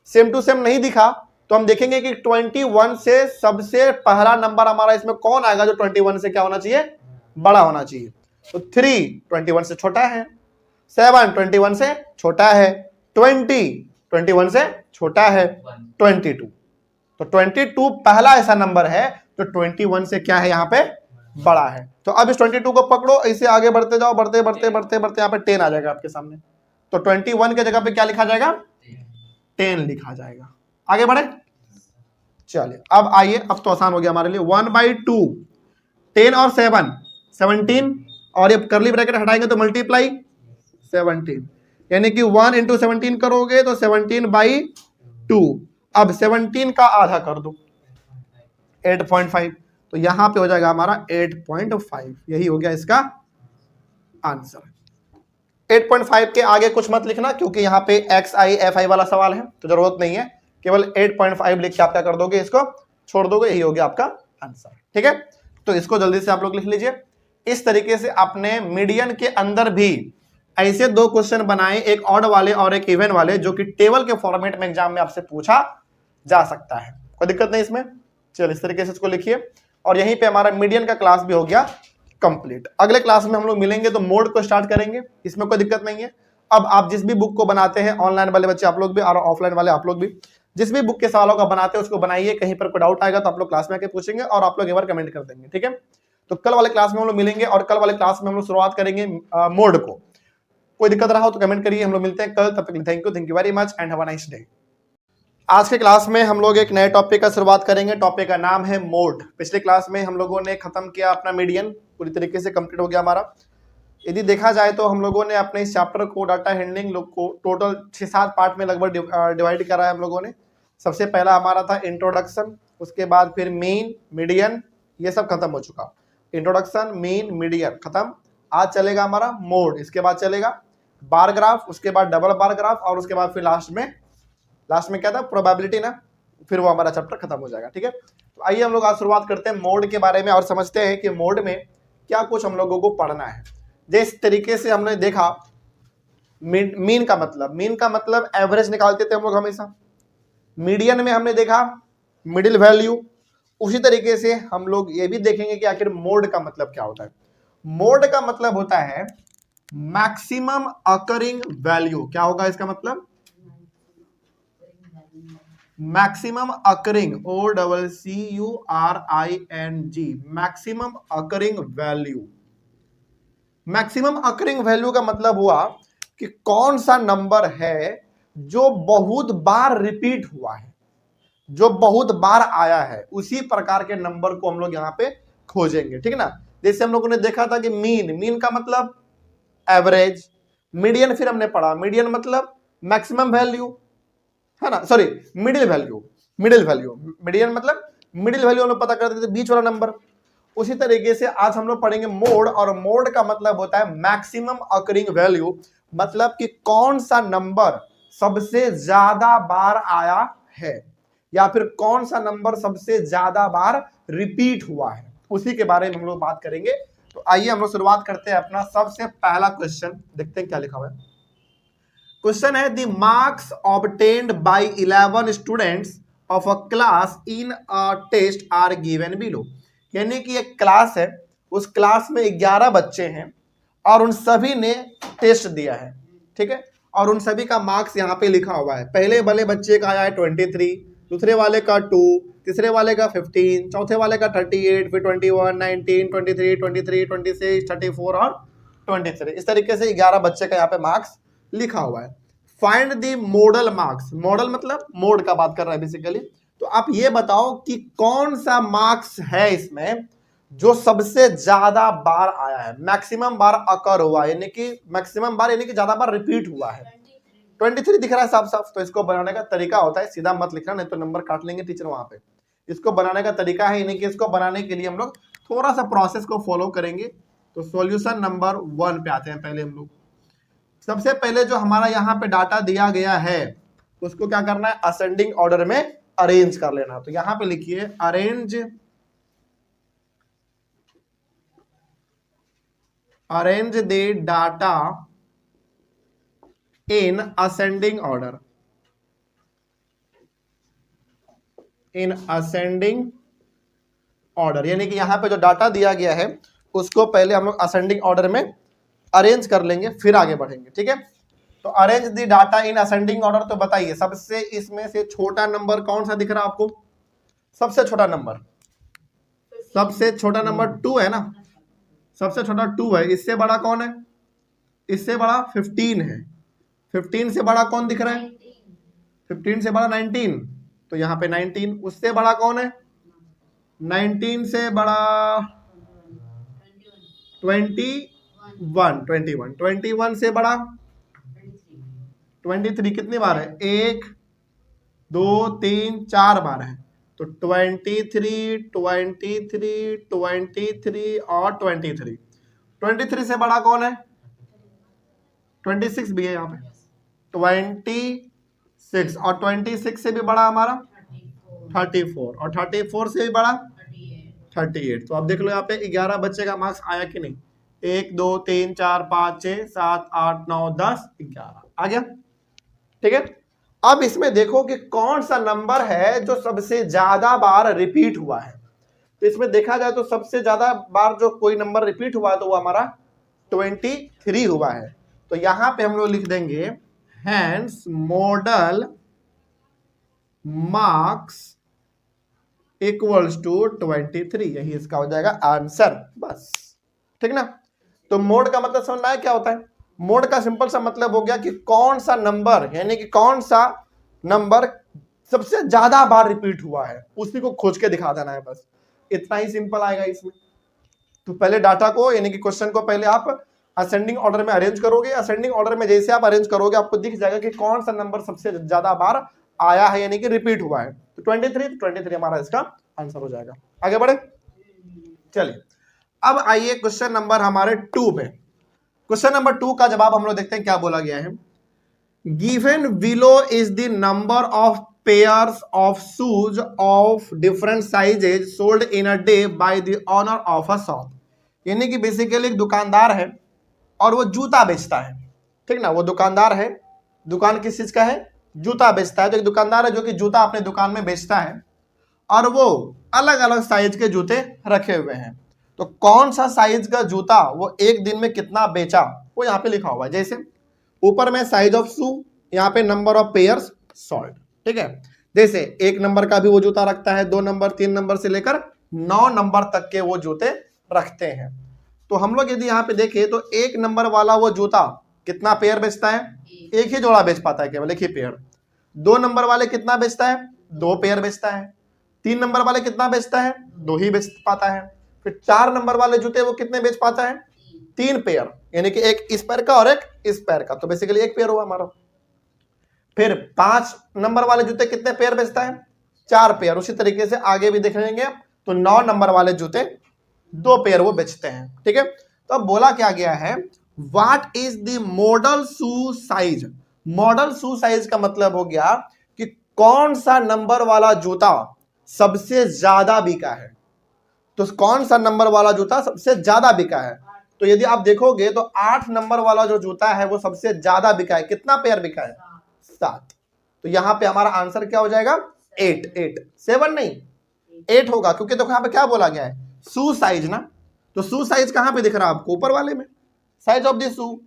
सेम टू सेम नहीं दिखा तो हम देखेंगे कि 21 से सबसे पहला नंबर हमारा इसमें कौन आएगा जो 21 से क्या होना चाहिए, बड़ा होना चाहिए। तो 3 21 से छोटा है, 7 21 से छोटा है, 20 21 से छोटा है, 22 तो 22 पहला ऐसा नंबर है जो 21 से क्या है यहाँ पे बड़ा है। तो अब इस 22 को पकड़ो, ऐसे आगे बढ़ते जाओ, बढ़ते बढ़ते बढ़ते बढ़ते यहाँ पे 10 आ जाएगा आपके सामने। तो 21 के जगह पे क्या लिखा जाएगा, 10 लिखा जाएगा। आगे बढ़े, चलिए अब आइए, अब तो आसान हो गया हमारे लिए। 1/2 10 और 7 17, और ये करली ब्रैकेट हटाएंगे तो मल्टीप्लाई 17, यानी कि 1 × 17 करोगे तो 17/2। अब 17 का आधा कर दो 8.5, तो यहां पे हो जाएगा हमारा 8.5, यही हो गया इसका आंसर। 8.5 के आगे कुछ मत लिखना क्योंकि यहाँ पे XI FI वाला सवाल है, तो जरूरत नहीं है, केवल 8.5 लिख के आप क्या कर दोगे, इसको छोड़ दोगे, यही हो गया आपका आंसर। ठीक है, तो इसको जल्दी से आप लोग लिख लीजिए। इस तरीके से आपने मीडियन के अंदर भी ऐसे 2 क्वेश्चन बनाए, एक ऑड वाले और एक इवन वाले, जो कि टेबल के फॉर्मेट में एग्जाम में आपसे पूछा जा सकता है, कोई दिक्कत नहीं इसमें। चलिए इस तरीके से इसको लिखिए, और यहीं पे हमारा मीडियन का क्लास भी हो गया कंप्लीट। अगले क्लास में हम लोग मिलेंगे तो मोड को स्टार्ट करेंगे, इसमें कोई दिक्कत नहीं है। अब आप जिस भी बुक को बनाते हैं, ऑनलाइन वाले बच्चे आप लोग भी और ऑफलाइन वाले आप लोग भी, जिस भी बुक के सवालों का बनाते हैं उसको बनाइए। कहीं पर कोई डाउट आएगा तो आप लोग क्लास में आके पूछेंगे और आप लोग एक बार कमेंट कर देंगे। ठीक है, तो कल वाले क्लास में हम लोग मिलेंगे, और कल वाले क्लास में हम लोग शुरुआत करेंगे मोड को। कोई दिक्कत रहा हो तो कमेंट करिए, हम लोग मिलते हैं कल, तब तक thank you very much and have a nice day. आज के क्लास में हम लोग एक नए टॉपिक का शुरुआत करेंगे, टॉपिक का नाम है मोड। पिछले क्लास में हम लोगों ने खत्म किया अपना मीडियन, पूरी तरीके से कंप्लीट हो गया हमारा। यदि देखा जाए तो हम लोगों ने अपने इस चैप्टर को, डाटा हैंडलिंग लोग को, टोटल 6-7 पार्ट में लगभग डिवाइड करा है हम लोगों ने। सबसे पहला हमारा था इंट्रोडक्शन, उसके बाद फिर मेन, मीडियन, ये सब खत्म हो चुका। इंट्रोडक्शन, मेन, मीडियन खत्म। आज चलेगा हमारा मोड, इसके बाद चलेगा बार ग्राफ, उसके बाद डबल बार ग्राफ, और उसके बाद फिर लास्ट में क्या था, प्रोबेबिलिटी ना, फिर वो हमारा चैप्टर खत्म हो जाएगा। ठीक है, तो आइए हम लोग आज शुरुआत करते हैं मोड के बारे में और समझते हैं कि मोड में क्या कुछ हम लोगों को पढ़ना है। जिस तरीके से हमने देखा मीन का मतलब एवरेज निकालते थे हम लोग हमेशा, मीडियन में हमने देखा मिडिल वैल्यू, उसी तरीके से हम लोग ये भी देखेंगे कि आखिर मोड का मतलब क्या होता है। मोड का मतलब होता है मैक्सिमम अकरिंग वैल्यू। क्या होगा इसका मतलब, maximum occurring, OCCURING, maximum occurring value. Maximum occurring value का मतलब हुआ कि कौन सा नंबर है जो बहुत बार रिपीट हुआ है, जो बहुत बार आया है, उसी प्रकार के नंबर को हम लोग यहाँ पे खोजेंगे। ठीक है ना, जैसे हम लोगों ने देखा था कि मीन का मतलब एवरेज, मीडियन फिर हमने पढ़ा, मीडियन मतलब मैक्सिमम वैल्यू है ना, सॉरी मिडिल वैल्यू, मीडियन मतलब मिडिल वैल्यू हम लोग पता करते थे, बीच वाला नंबर। उसी तरीके से आज हम लोग पढ़ेंगे मोड, और मोड का मतलब होता है मैक्सिमम अकरिंग वैल्यू, मतलब कि कौन सा नंबर सबसे ज्यादा बार आया है या फिर कौन सा नंबर सबसे ज्यादा बार रिपीट हुआ है, उसी के बारे में हम लोग बात करेंगे। तो आइए हम लोग शुरुआत करते हैं अपना सबसे पहला क्वेश्चन, देखते हैं क्या लिखा हुआ है। क्वेश्चन है the marks obtained by 11 students of a class in a test are given below. यानी कि एक क्लास है, उस क्लास में 11 बच्चे हैं और उन सभी ने टेस्ट दिया है, ठीक है, और उन सभी का मार्क्स यहाँ पे लिखा हुआ है। पहले वाले बच्चे का आया है 23, दूसरे वाले का 2, तीसरे वाले का 15, चौथे वाले का 38, फिर 21, 19, 23, 23, 26, 34 और 23। इस तरीके से 11 बच्चे का यहाँ पे मार्क्स लिखा हुआ है। Find the model marks, model मतलब मोड का बात कर रहा है बेसिकली। तो आप ये बताओ कि कौन सा मार्क्स है इसमें जो सबसे ज्यादा बार आया है, मैक्सिमम बार अकर हुआ है, यानी कि मैक्सिमम बार यानी कि ज्यादा बार रिपीट हुआ है। 23 दिख रहा है साफ साफ। तो इसको बनाने का तरीका होता है, सीधा मत लिखना नहीं तो नंबर काट लेंगे टीचर वहां पे। इसको बनाने का तरीका है, यानी कि इसको बनाने के लिए हम लोग थोड़ा सा प्रोसेस को फॉलो करेंगे। तो सॉल्यूशन नंबर 1 पे आते हैं। पहले हम लोग सबसे पहले जो हमारा यहाँ पे डाटा दिया गया है उसको क्या करना है, असेंडिंग ऑर्डर में अरेंज कर लेना। तो यहाँ पे लिखिए arrange the data in ascending order, in ascending order, यानी कि यहाँ पे जो डाटा दिया गया है उसको पहले हम लोग असेंडिंग ऑर्डर में अरेंज कर लेंगे, फिर आगे बढ़ेंगे, ठीक है। तो arrange the data in ascending order. तो बताइए सबसे इसमें से छोटा नंबर कौन सा दिख रहा है आपको? सबसे छोटा नंबर, सबसे छोटा नंबर 2 है ना, सबसे छोटा 2 है। इससे बड़ा कौन है? इससे बड़ा 15 है। 15 से बड़ा कौन दिख रहा है? 15 से बड़ा 19, तो यहाँ पे 19। उससे बड़ा कौन है? 19 से बड़ा 21 से बड़ा 23। कितनी बार है? 1 2 3 4 बार है। तो 23 23 23 और 23। 23 से बड़ा कौन है? 26 भी है यहाँ पे, 26। और 26 से भी बड़ा हमारा 34, और 34 से भी बड़ा 38। तो अब देख लो यहाँ पे 11 बच्चे का मार्क्स आया कि नहीं? 1 2 3 4 5 6 7 8 9 10 11 आ गया, ठीक है। अब इसमें देखो कि कौन सा नंबर है जो सबसे ज्यादा बार रिपीट हुआ है। तो इसमें देखा जाए तो सबसे ज्यादा बार जो कोई नंबर रिपीट हुआ है तो वो हमारा 23 हुआ है। तो यहां पे हम लोग लिख देंगे hence modal marks equals to 23। यही इसका हो जाएगा आंसर, बस, ठीक ना। तो मोड का मतलब समझना है क्या होता है? मोड का सिंपल सा मतलब हो गया कि कौन सा नंबर, यानी कि कौन सा नंबर सबसे ज्यादा बार रिपीट हुआ है, उसी को खोज के दिखा देना है, बस इतना ही सिंपल आएगा इसमें। तो पहले डाटा को, यानी कि क्वेश्चन को पहले आप असेंडिंग ऑर्डर में अरेंज करोगे। असेंडिंग ऑर्डर में जैसे आप अरेंज करोगे आपको दिख जाएगा कि कौन सा नंबर सबसे ज्यादा बार आया है, यानी कि रिपीट हुआ है। तो 23 हमारा इसका आंसर हो जाएगा। आगे बढ़े, चलिए अब आइए क्वेश्चन नंबर हमारे 2 पे। क्वेश्चन नंबर 2 का जवाब हम लोग देखते हैं क्या बोला गया है। Given below is the number of pairs of shoes of different sizes sold in a day by the owner of a shop. यानी कि बेसिकली एक दुकानदार है और वो जूता बेचता है, ठीक ना। वो दुकानदार है, दुकान किस चीज का है? जूता बेचता है। तो एक दुकानदार है जो कि जूता अपने दुकान में बेचता है और वो अलग अलग साइज के जूते रखे हुए हैं। तो कौन सा साइज का जूता वो एक दिन में कितना बेचा वो यहाँ पे लिखा हुआ है। जैसे ऊपर में साइज ऑफ शू, यहाँ पे नंबर ऑफ पेयर्स सोल्ड, ठीक है। जैसे 1 नंबर का भी वो जूता रखता है, 2 नंबर 3 नंबर से लेकर 9 नंबर तक के वो जूते रखते हैं। तो हम लोग यदि यहाँ पे देखें तो 1 नंबर वाला वो जूता कितना पेयर बेचता है? एक ही जोड़ा बेच पाता है, केवल एक ही पेयर। 2 नंबर वाले कितना बेचता है? 2 पेयर बेचता है। 3 नंबर वाले कितना बेचता है? 2 ही बेच पाता है। फिर 4 नंबर वाले जूते वो कितने बेच पाता है? 3 पेयर, यानी कि एक इस पैर का और एक इस पैर का, तो बेसिकली 1 पेयर हुआ हमारा। फिर 5 नंबर वाले जूते कितने पेयर बेचता है? 4 पेयर। उसी तरीके से आगे भी देख लेंगे। तो 9 नंबर वाले जूते 2 पेयर वो बेचते हैं, ठीक है। तो अब बोला क्या गया है, what is the model shoe size. Model shoe size का मतलब हो गया कि कौन सा नंबर वाला जूता सबसे ज्यादा बिका है। तो कौन सा नंबर वाला जूता सबसे ज्यादा बिका है, तो यदि आप देखोगे तो 8 नंबर वाला जो जूता है वो सबसे ज्यादा बिका है। कितना पेयर बिका है, 7। तो यहां पे हमारा आंसर क्या हो जाएगा, 8 7 नहीं 8 होगा, क्योंकि देखो यहां पे क्या बोला गया है, शू साइज ना। तो शू साइज कहां पे दिख रहा है आपको, ऊपर वाले में, साइज ऑफ द शू।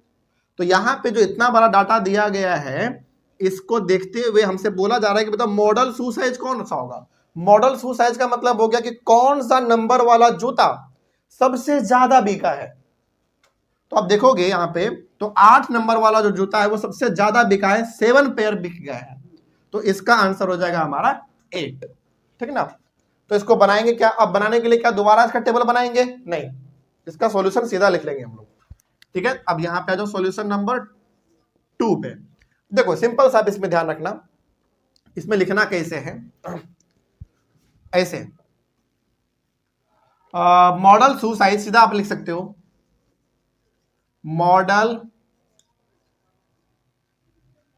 तो यहां पे जो इतना बड़ा डाटा दिया गया है, इसको देखते हुए हमसे बोला जा रहा है कि बताओ मॉडल शू साइज कौन सा होगा। मॉडल शू साइज का मतलब हो गया कि कौन सा नंबर वाला जूता सबसे ज्यादा बिका है। तो आप देखोगे यहां पे, तो 8 नंबर वाला जो जूता है वो सबसे ज्यादा बिका है, 7 पेयर बिक गया है। तो इसका आंसर हो जाएगा हमारा 8, ठीक ना। तो इसको बनाएंगे क्या, अब बनाने के लिए क्या दोबारा इसका टेबल बनाएंगे, नहीं, इसका सॉल्यूशन सीधा लिख लेंगे हम लोग, ठीक है। अब यहां पे आ जाओ सॉल्यूशन नंबर 2 पे। देखो सिंपल सा, इसमें ध्यान रखना, इसमें लिखना कैसे है, ऐसे मॉडल शू साइज सीधा आप लिख सकते हो, मॉडल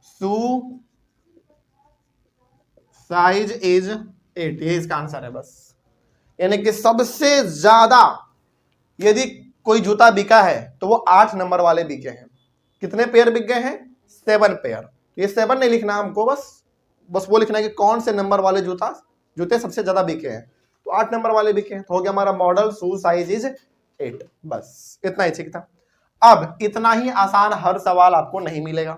शू साइज इज 8, ये इसका आंसर है बस। यानी कि सबसे ज्यादा यदि कोई जूता बिका है तो वो 8 नंबर वाले बिके हैं। कितने पेयर बिक गए हैं, 7 पेयर। ये 7 नहीं लिखना हमको, बस वो लिखना है कि कौन से नंबर वाले जूते सबसे ज्यादा बिके हैं। तो 8 नंबर वाले बिके हैं, तो हो गया हमारा मॉडल शू साइज इज 8, बस इतना ही ठीक था। अब इतना ही आसान हर सवाल आपको नहीं मिलेगा,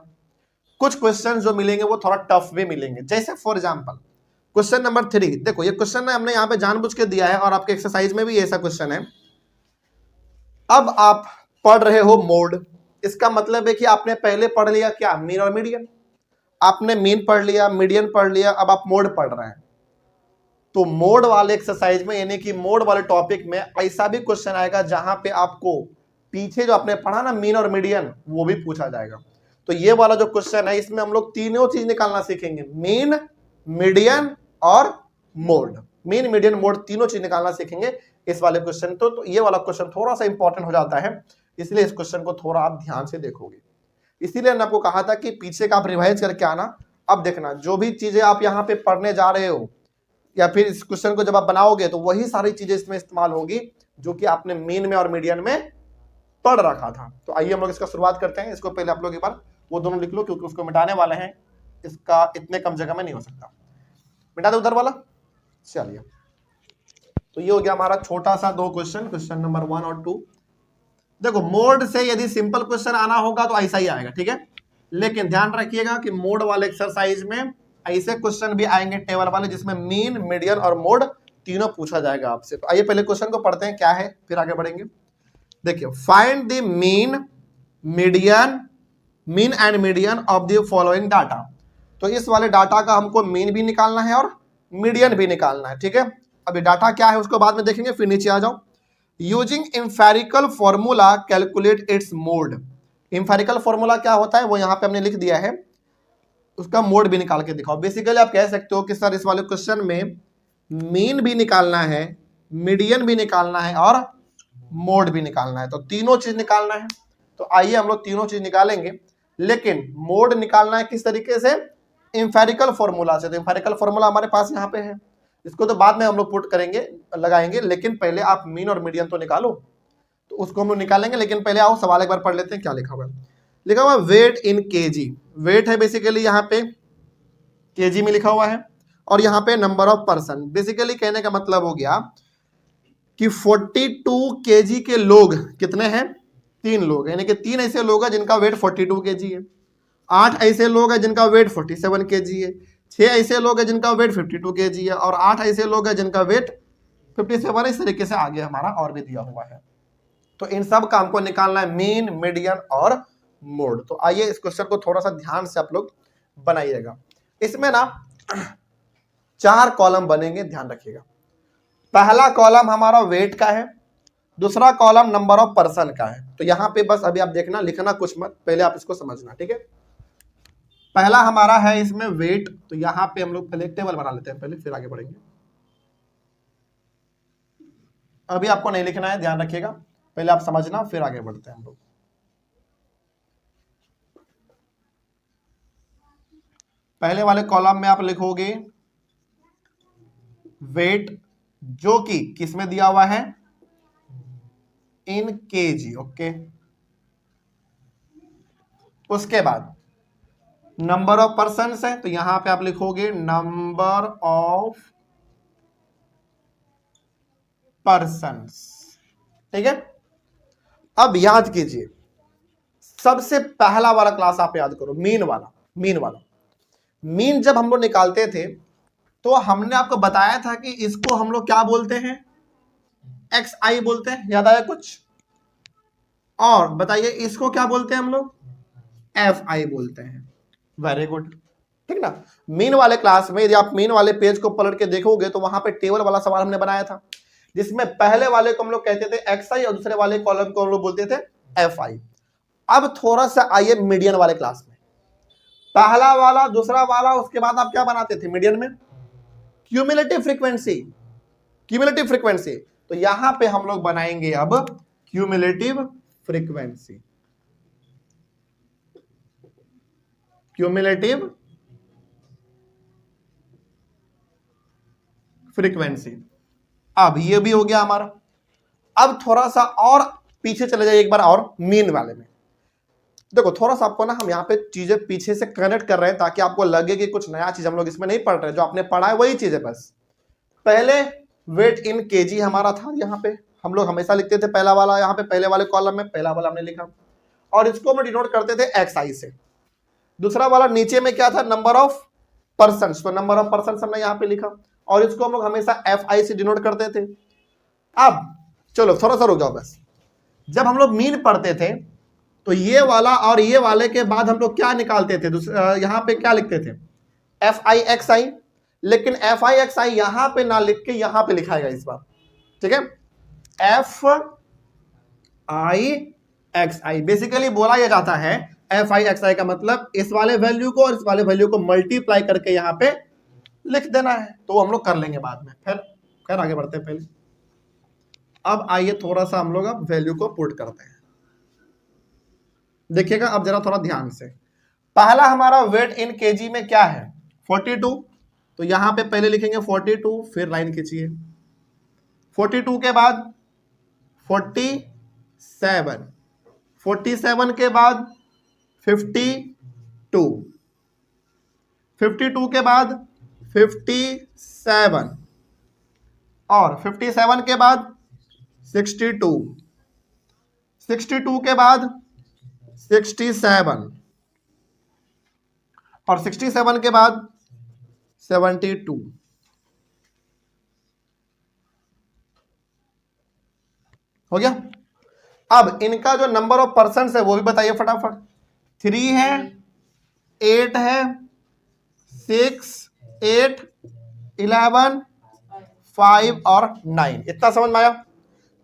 कुछ क्वेश्चन जो मिलेंगे वो थोड़ा टफ भी मिलेंगे। जैसे फॉर एग्जांपल क्वेश्चन नंबर 3, देखो ये क्वेश्चन हमने यहाँ पे जानबूझ के दिया है और आपके एक्सरसाइज में भी ऐसा क्वेश्चन है। अब आप पढ़ रहे हो मोड, इसका मतलब है कि आपने पहले पढ़ लिया क्या, मीन और मीडियन। आपने मीन पढ़ लिया, मीडियन पढ़ लिया, अब आप मोड पढ़ रहे हैं। तो मोड वाले एक्सरसाइज में, यानी कि मोड वाले टॉपिक में ऐसा भी क्वेश्चन आएगा जहां पे आपको पीछे जो आपने पढ़ा ना मीन और मीडियन, वो भी पूछा जाएगा। तो ये वाला जो क्वेश्चन है इसमें हम लोग तीनों चीज निकालना सीखेंगे, मीन, मीडियन और मोड। मीन, मीडियन, मोड तीनों चीज निकालना सीखेंगे इस वाले क्वेश्चन। तो ये वाला क्वेश्चन थोड़ा सा इंपॉर्टेंट हो जाता है, इसलिए इस क्वेश्चन को थोड़ा आप ध्यान से देखोगे। इसीलिए मैंने आपको कहा था कि पीछे का आप रिवाइज करके आना। अब देखना जो भी चीजें आप यहाँ पे पढ़ने जा रहे हो या फिर इस क्वेश्चन को जब आप बनाओगे तो वही सारी चीजें इसमें इस्तेमाल होगी जो कि आपने मीन में और मीडियन में पढ़ रखा था। तो आइए हम लोग इसका शुरुआत करते हैं। इसको पहले आप लोग एक बार वो दोनों लिख लो, क्योंकि उसको मिटाने वाले हैं, इसका इतने कम जगह में नहीं हो सकता। मिटा दो उधर वाला, चलिए। तो ये हो गया हमारा छोटा सा 2 क्वेश्चन, क्वेश्चन नंबर 1 और 2। देखो मोड से यदि सिंपल क्वेश्चन आना होगा तो ऐसा ही आएगा, ठीक है। लेकिन ध्यान रखिएगा कि मोड वाले एक्सरसाइज में ऐसे क्वेश्चन भी आएंगे टेबल वाले जिसमें मीन, मीडियन और मोड तीनों पूछा जाएगा आपसे। तो आइए पहले क्वेश्चन को पढ़ते हैं क्या है, फिर आगे बढ़ेंगे। देखिए, find the mean, median, mean and median of the following data. तो इस वाले डाटा का हमको मीन भी निकालना है और मीडियन भी निकालना है, ठीक है। अभी डाटा क्या है उसको बाद में देखेंगे, फिर नीचे आ जाओ। Using empirical formula calculate its mode. Empirical formula क्या होता है वो यहाँ पे हमने लिख दिया है, उसका मोड भी निकाल के दिखाओ। बेसिकली आप कह सकते हो कि सर इस वाले क्वेश्चन में मीन भी निकालना है, मीडियन भी निकालना है और मोड भी निकालना है, तो तीनों चीज निकालना है। तो आइए हम लोग तीनों चीज निकालेंगे, लेकिन मोड निकालना है किस तरीके से, एम्फेरिकल फॉर्मूला से। तो एम्फेरिकल फॉर्मूला हमारे पास यहाँ पे है, इसको तो बाद में हम लोग पुट करेंगे, लगाएंगे, लेकिन पहले आप मीन और मीडियन तो निकालो। तो उसको हम लोग निकालेंगे, लेकिन पहले आओ सवाल एक बार पढ़ लेते हैं क्या लिखा हुआ है। लिखा हुआ वेट इन केजी, वेट है बेसिकली यहाँ पे केजी में लिखा हुआ है, और यहाँ पे नंबर ऑफ पर्सन। बेसिकली कहने का मतलब हो गया कि 42 केजी के लोग कितने हैं, 3 लोग, यानी कि 3 ऐसे लोग हैं जिनका वेट 42 केजी है, 8 ऐसे लोग हैं जिनका वेट 47 केजी है, 6 ऐसे लोग हैं जिनका वेट 52 केजी है, और 8 ऐसे लोग हैं जिनका वेट 57। इस तरीके से आगे हमारा और भी दिया हुआ है। तो इन सब का हमको निकालना है मीन, मीडियन और मोड। तो आइए इस क्वेश्चन को थोड़ा सा ध्यान से आप लोग बनाइएगा। इसमें ना 4 कॉलम बनेंगे, ध्यान रखिएगा। पहला कॉलम हमारा वेट का है, दूसरा कॉलम नंबर ऑफ पर्सन का है। तो यहां पे बस अभी आप देखना, लिखना कुछ मत, पहले आप इसको समझना, ठीक है। पहला हमारा है इसमें वेट, तो यहां पे हम लोग पहले टेबल बना लेते हैं पहले, फिर आगे बढ़ेंगे। अभी आपको नहीं लिखना है, ध्यान रखिएगा, पहले आप समझना फिर आगे बढ़ते हैं हम लोग। पहले वाले कॉलम में आप लिखोगे वेट, जो कि किसमें दिया हुआ है, इन केजी, ओके। उसके बाद नंबर ऑफ पर्सन्स है, तो यहां पे आप लिखोगे नंबर ऑफ पर्सन्स, ठीक है। अब याद कीजिए, सबसे पहला वाला क्लास आप याद करो, मीन वाला। मीन जब हम लोग निकालते थे तो हमने आपको बताया था कि इसको हम लोग क्या बोलते हैं, एक्स आई बोलते हैं, याद आया कुछ? और बताइए इसको क्या बोलते हैं हम लोग, एफ आई बोलते हैं। वेरी गुड, ठीक ना। मीन वाले क्लास में यदि आप मीन वाले पेज को पलट के देखोगे तो वहां पे टेबल वाला सवाल हमने बनाया था, जिसमें पहले वाले को हम लोग कहते थे एक्स आई और दूसरे वाले कॉलम को हम लोग बोलते थे एफ आई। अब थोड़ा सा आइए मीडियन वाले क्लास में, पहला वाला, दूसरा वाला, उसके बाद आप क्या बनाते थे मीडियन में, क्यूमुलेटिव फ्रीक्वेंसी। तो यहां पे हम लोग बनाएंगे अब क्यूमुलेटिव फ्रीक्वेंसी। अब ये भी हो गया हमारा। अब थोड़ा सा और पीछे चले जाइए एक बार और, मीन वाले में देखो, थोड़ा सा आपको ना हम यहाँ पे चीजें पीछे से कनेक्ट कर रहे हैं ताकि आपको लगे कि कुछ नया चीज हम लोग इसमें नहीं पढ़ रहे, जो आपने पढ़ा है वही चीज है बस। पहले वेट इन केजी हमारा था, यहाँ पे हम लोग हमेशा लिखते थे पहला वाला, यहाँ पे पहले वाले कॉलम में पहला वाला हमने लिखा और इसको हम डिनोट करते थे एक्स आई से। दूसरा वाला नीचे में क्या था, नंबर ऑफ पर्सन, तो नंबर ऑफ पर्सन हमने यहाँ पे लिखा और इसको हम लोग हमेशा एफ आई से डिनोट करते थे। अब चलो थोड़ा सा रुक जाओ बस, जब हम लोग मीन पढ़ते थे तो ये वाला और ये वाले के बाद हम लोग क्या निकालते थे, यहाँ पे क्या लिखते थे, एफ आई एक्स आई। लेकिन एफ आई एक्स आई यहां पे ना लिख के यहां पे लिखाएगा इस बार, ठीक है, F I x I. Basically बोला यह जाता है एफ आई एक्स आई का मतलब इस वाले वैल्यू को और इस वाले वैल्यू को मल्टीप्लाई करके यहां पे लिख देना है, तो हम लोग कर लेंगे बाद में, फिर आगे बढ़ते हैं। पहले अब आइए थोड़ा सा हम लोग अब वैल्यू को पुट करते हैं, देखिएगा अब जरा थोड़ा ध्यान से। पहला हमारा वेट इन केजी में क्या है, 42, तो यहां पे पहले लिखेंगे 42, फिर लाइन खींचिए, 42 के बाद 47, 47 के बाद 52, 52 के बाद 57 और 57 के बाद 62, 62 के बाद 67 और 67 के बाद 72। हो गया। अब इनका जो नंबर ऑफ पर्सन्स है वो भी बताइए फटाफट। 3 है, 8 है, 6, 8, 11, 5 और 9। इतना समझ में आया?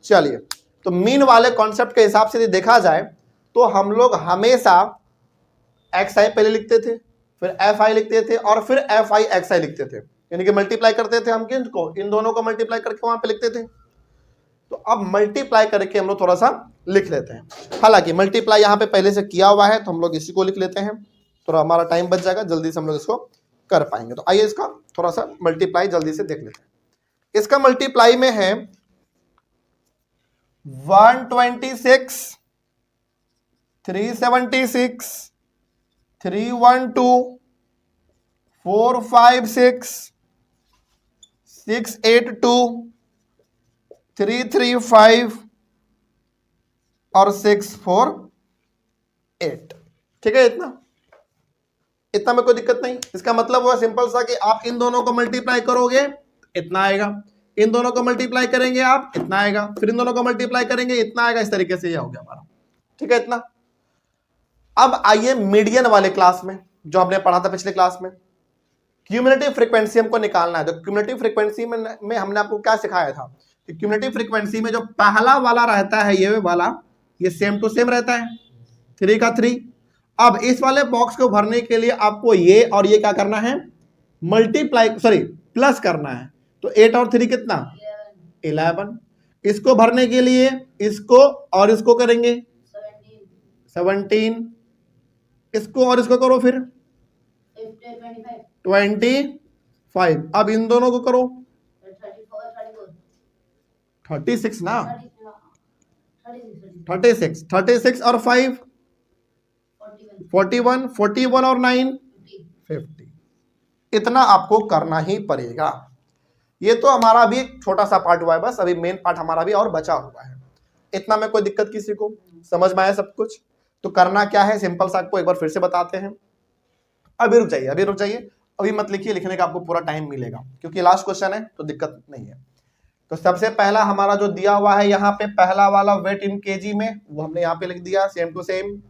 चलिए, तो मीन वाले कॉन्सेप्ट के हिसाब से देखा जाए तो हम लोग हमेशा एक्स आई पहले लिखते थे, फिर एफ आई लिखते थे और फिर एफ आई एक्स आई लिखते थे, यानी कि मल्टीप्लाई करते थे हम किनको, इन दोनों को मल्टीप्लाई करके वहां पे लिखते थे। तो अब मल्टीप्लाई करके हम लोग थोड़ा सा लिख लेते हैं, हालांकि मल्टीप्लाई यहाँ पे पहले से किया हुआ है तो हम लोग इसी को लिख लेते हैं, थोड़ा हमारा टाइम बच जाएगा, जल्दी से हम लोग इसको कर पाएंगे। तो आइए इसका थोड़ा सा मल्टीप्लाई जल्दी से देख लेते हैं। इसका मल्टीप्लाई में है 126, 376, 312, 456, 682, 335 और 648। ठीक है, इतना में कोई दिक्कत नहीं। इसका मतलब हुआ सिंपल सा कि आप इन दोनों को मल्टीप्लाई करोगे इतना आएगा, इन दोनों को मल्टीप्लाई करेंगे आप इतना आएगा, फिर इन दोनों को मल्टीप्लाई करेंगे इतना आएगा। इस तरीके से ये हो गया हमारा। ठीक है, इतना। अब आइए मीडियन वाले क्लास में, जो हमने पढ़ा था पिछले क्लास में, क्यूमुलेटिव फ्रीक्वेंसी हमको निकालना है। तो क्यूमुलेटिव फ्रीक्वेंसी में हमने आपको क्या सिखाया था कि क्यूमुलेटिव फ्रीक्वेंसी में जो पहला वाला रहता है ये वाला, ये सेम टू सेम रहता है, 3 का 3। अब इस वाले बॉक्स को भरने के लिए आपको ये और ये क्या करना है, प्लस करना है। तो 8 और 3 कितना, 11। इसको भरने के लिए इसको और इसको करेंगे 17, इसको और इसको करो फिर 25, अब इन दोनों को करो 36 ना, 36 और 5 41, 41 और 9 50। इतना आपको करना ही पड़ेगा। ये तो हमारा भी एक छोटा सा पार्ट हुआ है, बस अभी मेन पार्ट हमारा भी और बचा हुआ है। इतना में कोई दिक्कत किसी को? समझ में आया सब कुछ? तो करना क्या है, सिंपल सा आपको एक बार फिर से बताते हैं। अभी रुक जाइए, अभी मत लिखिए, लिखने का आपको पूरा टाइम मिलेगा क्योंकि लास्ट क्वेश्चन है तो दिक्कत नहीं है। तो सबसे पहला हमारा जो दिया हुआ है यहाँ पे पहला वाला वेट इन केजी में, वो हमने यहाँ पे लिख दिया same to same.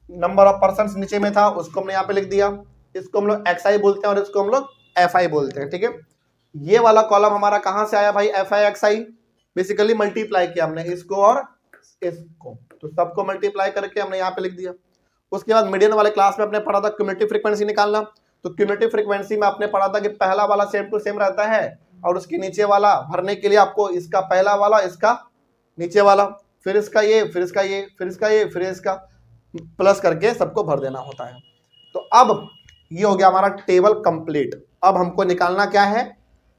Number of persons नीचे में था उसको हमने यहाँ पे लिख दिया। इसको हम लोग एक्स आई बोलते हैं और इसको हम लोग एफ आई बोलते हैं, ठीक है। ये वाला कॉलम हमारा कहां से आया भाई, F I x I, basically multiply किया हमने इसको और इसको, तो सबको मल्टीप्लाई करके हमने यहाँ पे लिख दिया। उसके बाद मीडियन वाले क्लास में आपने पढ़ा था क्यूमुलेटिव फ्रीक्वेंसी निकालना। तो क्यूमुलेटिव फ्रीक्वेंसी में आपने पढ़ा था कि पहला वाला सेम टू सेम रहता है और उसके नीचे वाला भरने के लिए आपको इसका पहला वाला, इसका नीचे वाला, फिर इसका ये, फिर इसका ये, फिर इसका ये, फिर इसका प्लस करके सबको भर देना होता है। तो अब ये हो गया हमारा टेबल कंप्लीट। अब हमको निकालना क्या है,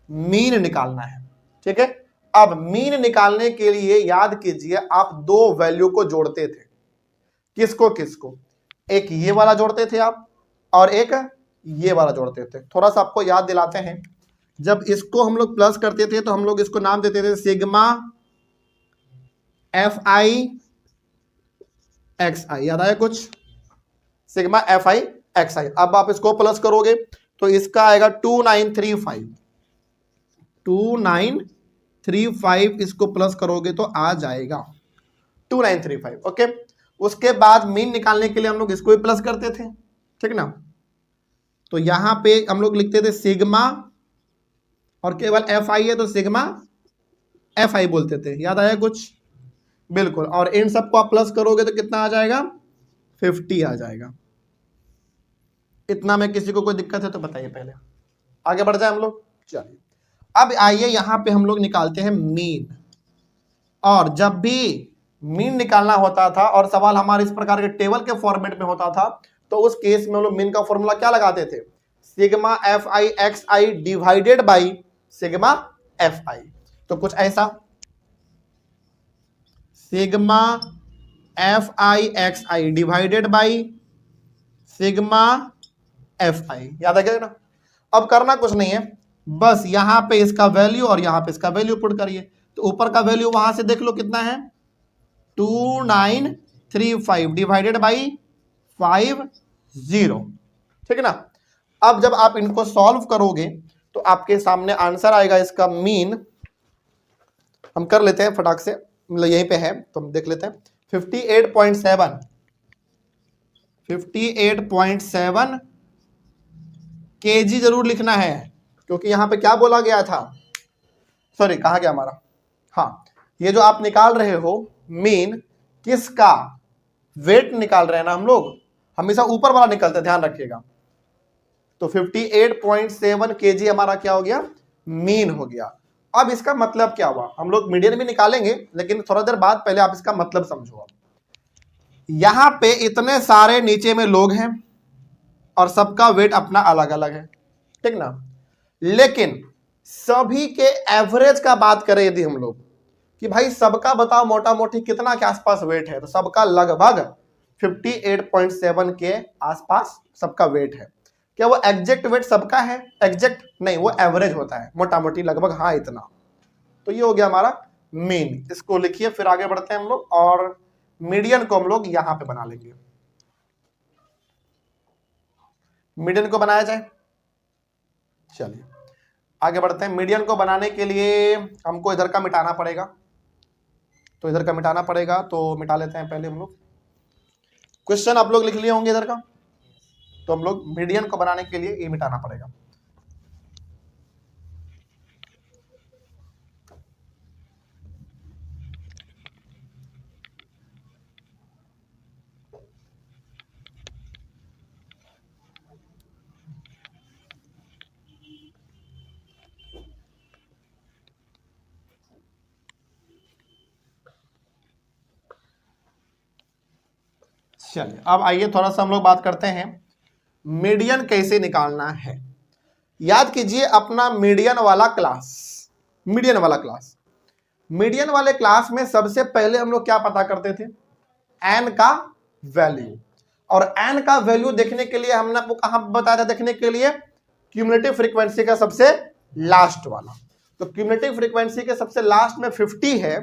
मीन निकालना है, ठीक है। अब मीन निकालने के लिए याद कीजिए आप दो वैल्यू को जोड़ते थे, किसको किसको, एक ये वाला जोड़ते थे आप और एक ये वाला जोड़ते थे। थोड़ा सा आपको याद दिलाते हैं, जब इसको हम लोग प्लस करते थे तो हम लोग इसको नाम देते थे सिग्मा एफ आई एक्स आई, याद आया कुछ, सिग्मा एफ आई एक्स आई। अब आप इसको प्लस करोगे तो इसका आएगा 2935, 2935, इसको प्लस करोगे तो आ जाएगा 2935, ओके। उसके बाद मीन निकालने के लिए हम लोग इसको भी प्लस करते थे, ठीक ना। तो यहां पे हम लोग लिखते थे सिग्मा और केवल एफ आई है तो सिग्मा एफ आई बोलते थे, याद आया कुछ, बिल्कुल। और इन सबको आप प्लस करोगे तो कितना आ जाएगा, 50 आ जाएगा। इतना में किसी को कोई दिक्कत है तो बताइए, पहले आगे बढ़ जाए हम लोग। चलिए अब आइए यहां पे हम लोग निकालते हैं मीन। और जब भी मीन निकालना होता था और सवाल हमारे इस प्रकार के टेबल के फॉर्मेट में होता था तो उस केस में हम लोग मीन का फॉर्मूला क्या लगाते थे, sigma F I x I divided by sigma F I. तो कुछ ऐसा, sigma F I x I divided by sigma F I, याद आ गया ना। अब करना कुछ नहीं है, बस यहां पे इसका वैल्यू और यहां पे इसका वैल्यू पुट करिए। तो ऊपर का वैल्यू वहां से देख लो कितना है, 2935 डिवाइडेड बाई 50, ठीक है ना। अब जब आप इनको सॉल्व करोगे तो आपके सामने आंसर आएगा इसका मीन। हम कर लेते हैं फटाक से, मतलब यहीं पे है तो हम देख लेते हैं। 58.7 केजी जरूर लिखना है क्योंकि यहां पे क्या बोला गया था, सॉरी कहा गया हमारा, हाँ ये जो आप निकाल रहे हो मीन, किसका वेट निकाल रहे हैं ना हम लोग, हमेशा ऊपर वाला निकलता है, ध्यान रखिएगा। तो 58.7 केजी हमारा क्या हो गया, मीन हो गया। अब इसका मतलब क्या हुआ, हम लोग मीडियन भी निकालेंगे लेकिन थोड़ा देर बाद, पहले आप इसका मतलब समझो। यहां पे इतने सारे नीचे में लोग हैं और सबका वेट अपना अलग अलग है, ठीक ना। लेकिन सभी के एवरेज का बात करें यदि हम लोग कि भाई सबका बताओ मोटा मोटी कितना के आसपास वेट है, तो सबका लगभग 58.7 के आसपास सबका वेट है। क्या वो एग्जैक्ट वेट सबका है, एग्जैक्ट नहीं, वो एवरेज होता है मोटा मोटी लगभग, हाँ इतना। तो ये हो गया हमारा मीन, इसको लिखिए फिर आगे बढ़ते हैं हम लोग। और मीडियन को हम लोग यहां पे बना लेंगे, मीडियन को बनाया जाए। चलिए आगे बढ़ते हैं। मीडियन को बनाने के लिए हमको इधर का मिटाना पड़ेगा, तो इधर का मिटाना पड़ेगा, तो मिटा लेते हैं पहले हम लोग। क्वेश्चन आप लोग लिख लिए होंगे इधर का, तो हम लोग मीडियन को बनाने के लिए ये मिटाना पड़ेगा। चलिए अब आइए थोड़ा सा हम लोग बात करते हैं मीडियन कैसे निकालना है। याद कीजिए अपना मीडियन वाला क्लास, मीडियन वाला क्लास, मीडियन वाले क्लास में सबसे पहले हम लोग क्या पता करते थे, एन का वैल्यू। और एन का वैल्यू देखने के लिए हमने आपको कहां बताया था, देखने के लिए क्यूमुलेटिव फ्रीक्वेंसी का सबसे लास्ट वाला। तो क्यूमुलेटिव फ्रीक्वेंसी के सबसे लास्ट में 50 है,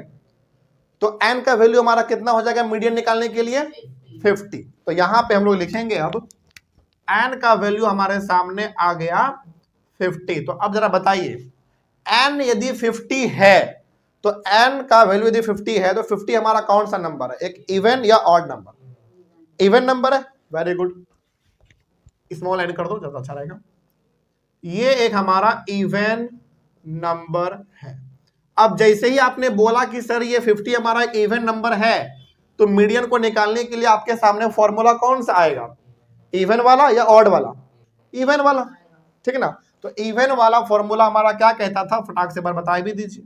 तो एन का वैल्यू हमारा कितना हो जाएगा मीडियन निकालने के लिए 50। तो यहां पे हम लोग लिखेंगे अब एन का वैल्यू हमारे सामने आ गया 50। तो अब जरा बताइए एन यदि 50 है तो एन का वैल्यू यदि 50 है तो 50 हमारा कौन सा नंबर है, एक इवन या ऑड नंबर? इवन नंबर है, वेरी गुड, स्मॉल एन कर दो ज्यादा अच्छा रहेगा। ये एक हमारा इवन नंबर है। अब जैसे ही आपने बोला कि सर ये 50 हमारा एक इवन नंबर है, तो मीडियन को निकालने के लिए आपके सामने फॉर्मूला कौन सा आएगा, इवन वाला या ऑड वाला? इवन वाला, ठीक है ना। तो इवन वाला फॉर्मूला हमारा क्या कहता था, फटाक से बार बता भी दीजिए।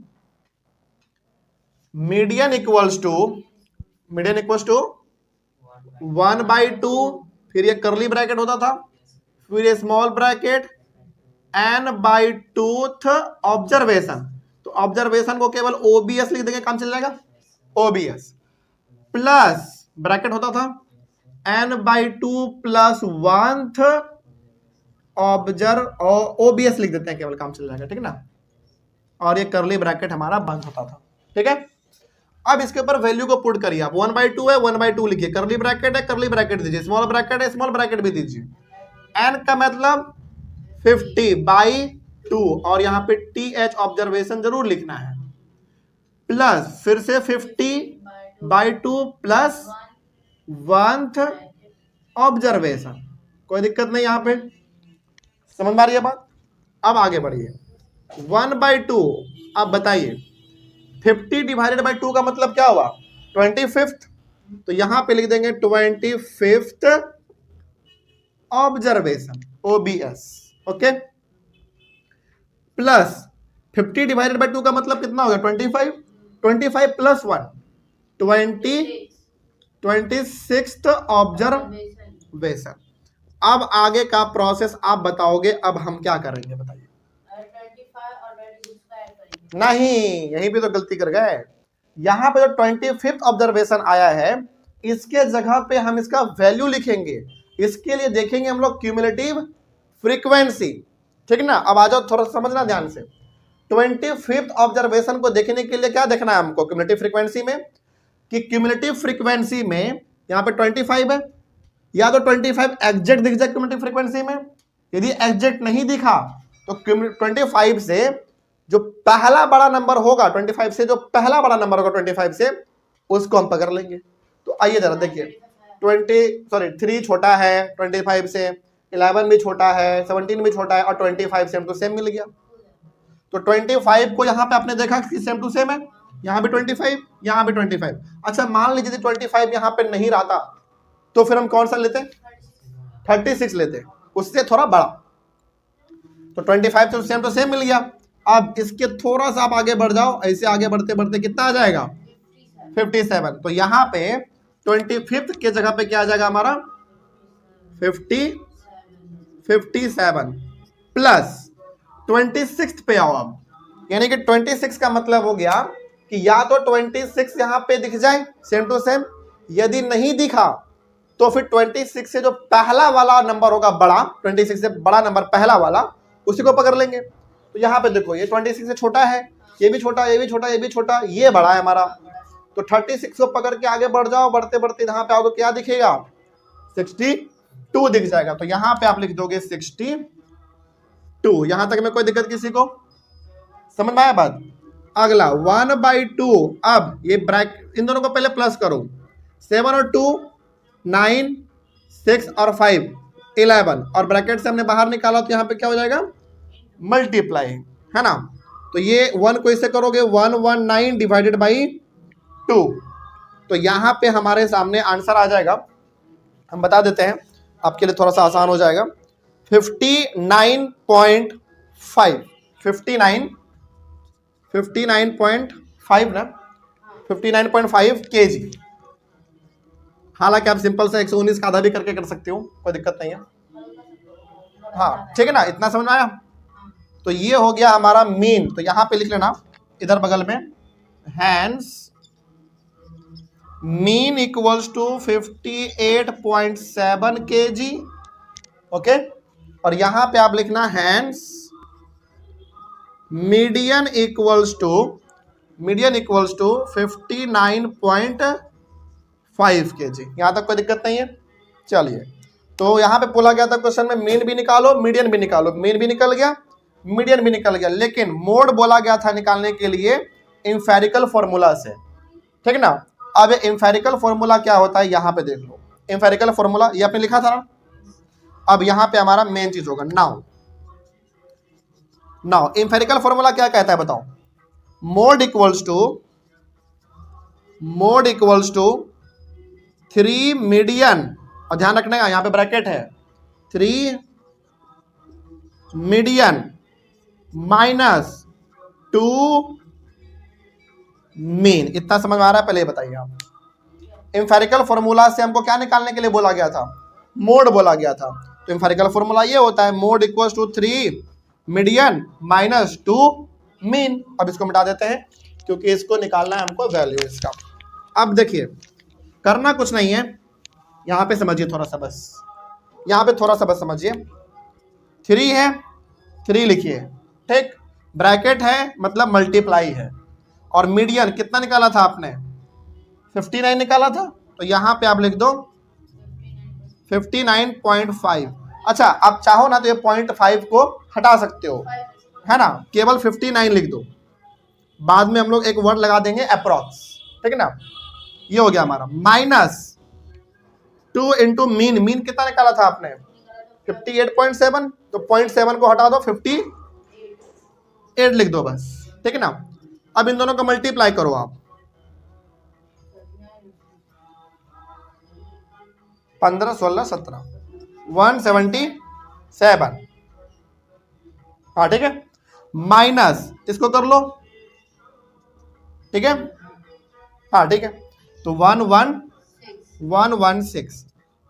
मीडियन इक्वल्स टू 1/2, फिर ये करली ब्रैकेट होता था, फिर ये स्मॉल ब्रैकेट n/2 ऑब्जर्वेशन। तो ऑब्जर्वेशन को केवल ओबीएस लिख देंगे, काम चल जाएगा, ओबीएस प्लस ब्रैकेट होता था n/2 + 1th ऑब्जर्व, ओबीएस लिख देते हैं केवल, काम चल जाएगा, ठीक है ना। और ये करली ब्रैकेट हमारा बंद होता था, ठीक है। अब इसके ऊपर वैल्यू को पुट करिए आप, 1/2 है 1/2 लिखिए, करली ब्रैकेट है करली ब्रैकेट दीजिए, स्मॉल ब्रैकेट है स्मॉल ब्रैकेट भी दीजिए। n का मतलब 50/2 और यहां पे th ऑब्जर्वेशन जरूर लिखना है, प्लस फिर से 50/2 प्लस 1th ऑब्जर्वेशन। कोई दिक्कत नहीं, यहां पे समझ में आ रही है बात। अब आगे बढ़िए 1/2। अब बताइए 50/2 का मतलब क्या हुआ, 25th। तो यहां पे लिख देंगे 25th observation, OBS, okay. Plus 50/2 का मतलब कितना हो गया, 25, 25 + 1 26th ऑब्जर्वेशन। अब आगे का प्रोसेस आप बताओगे, अब हम क्या करेंगे बताइए। नहीं, यहीं पे तो गलती कर गए। यहां पे जो 25th ऑब्जर्वेशन आया है, इसके जगह पे हम इसका वैल्यू लिखेंगे। इसके लिए देखेंगे हम लोग क्यूमुलेटिव फ्रीक्वेंसी, ठीक ना। अब आ जाओ थोड़ा समझना ध्यान से। 25th ऑब्जर्वेशन को देखने के लिए क्या देखना है हमको क्यूमुलेटिव फ्रीक्वेंसी में, कि क्यूमुलेटिव फ्रीक्वेंसी में यहाँ पे 25 है, या तो 25 एग्जैक्ट दिख जाए क्यूमुलेटिव फ्रीक्वेंसी में। यदि एग्जैक्ट नहीं दिखा तो 25 से जो पहला बड़ा नंबर होगा, 25 से जो पहला बड़ा नंबर होगा 25 से, उसको हम पकड़ लेंगे। तो आइए जरा देखिए 3 छोटा है 25 से, 11 भी छोटा है, 17 भी छोटा है, और 25 सेम टू सेम मिल गया। तो 25 को यहाँ पे आपने देखा कि सेम टू सेम है, यहाँ भी 25 यहाँ भी 25। अच्छा मान लीजिए 25 यहाँ पे नहीं रहता तो फिर हम कौन सा लेते, 36 लेते, उससे थोड़ा बड़ा। तो 25 तो सेम टू सेम मिल गया। अब इसके थोड़ा सा आप आगे बढ़ जाओ, ऐसे आगे बढ़ते बढ़ते कितना आ जाएगा, 57। तो यहाँ पे 25th के जगह पे क्या आ जाएगा हमारा 57 प्लस 26th पे आओ अब, यानी कि 26 का मतलब हो गया कि या तो 26 यहाँ पे दिख जाए सेम टू सेम, यदि नहीं दिखा तो फिर 26 से जो पहला वाला नंबर होगा बड़ा, 26 से बड़ा नंबर पहला वाला, उसी को पकड़ लेंगे। तो यहाँ पे देखो ये 26 से छोटा है, ये भी छोटा, ये भी छोटा, ये भी छोटा, ये बड़ा है हमारा। तो 36 को पकड़ के आगे बढ़ जाओ, बढ़ते बढ़ते यहाँ पे आओगे क्या दिखेगा, 62 दिख जाएगा। तो यहाँ पे आप लिख दोगे 62। यहां तक में कोई दिक्कत किसी को, समझ में आया बात। अगला 1/2। अब ये ब्रैकेट इन दोनों को पहले प्लस करो, 7 और 2 9, 6 और 5 11, और ब्रैकेट से हमने बाहर निकाला तो यहाँ पे क्या हो जाएगा, मल्टीप्लाई, है ना। तो ये 1 को इससे करोगे 119/2। तो यहाँ पे हमारे सामने आंसर आ जाएगा, हम बता देते हैं आपके लिए थोड़ा सा आसान हो जाएगा, 59.5 59.5 ना, 59.5 kg। हालांकि आप सिंपल से 119 का आधा भी करके कर सकते हो, कोई दिक्कत नहीं है। हाँ ठीक है ना, इतना समझ में आया। तो ये हो गया हमारा मीन। तो यहां पे लिख लेना इधर बगल में, hence mean equals to 58.7 kg। Okay, और यहां पे आप लिखना hence median equals to 59.5 kg। यहां तक कोई दिक्कत नहीं है। चलिए, तो यहां पे बोला गया था क्वेश्चन में मीन भी निकालो मीडियन भी निकालो, मीन भी निकल गया मीडियन भी निकल गया, लेकिन मोड बोला गया था निकालने के लिए एम्फेरिकल फॉर्मूला से, ठीक ना। अब एम्फेरिकल फॉर्मूला क्या होता है यहां पे देख लो। एम्फेरिकल फॉर्मूला ये आपने लिखा था ना। अब यहां पे हमारा मेन चीज होगा नाउ एम्फेरिकल फॉर्मूला क्या कहता है बताओ। मोड इक्वल्स टू 3 मीडियन, और ध्यान रखने का यहां पे ब्रैकेट है, 3 मीडियन माइनस 2 मीन। इतना समझ में आ रहा है, पहले ये बताइए आप। एम्फेरिकल फॉर्मूला से हमको क्या निकालने के लिए बोला गया था, मोड बोला गया था। तो एम्फेरिकल फॉर्मूला ये होता है mode equals to 3 median minus 2 mean. अब इसको मिटा देते हैं क्योंकि इसको निकालना है हमको वैल्यू इसका। अब देखिए करना कुछ नहीं है, यहां पे समझिए थोड़ा सा, बस यहां पे थोड़ा सा बस समझिए। 3 है, 3 लिखिए, ठीक, ब्रैकेट है मतलब मल्टीप्लाई है, और मीडियन कितना निकाला था आपने 59 निकाला था, तो यहां पे आप लिख दो 59.5। अच्छा, आप चाहो ना तो ये 0.5 को हटा सकते हो, है ना, केवल 59 लिख दो, बाद में हम लोग एक वर्ड लगा देंगे अप्रॉक्स, ठीक है ना। ये हो गया हमारा माइनस 2 इंटू मीन। मीन कितना निकाला था आपने 58.7, तो 0.7 को हटा दो 58 लिख दो बस, ठीक है ना। अब इन दोनों को मल्टीप्लाई करो आप, 15 16 17 177, हाँ ठीक है, माइनस इसको कर लो, ठीक है, हाँ ठीक है, तो 116।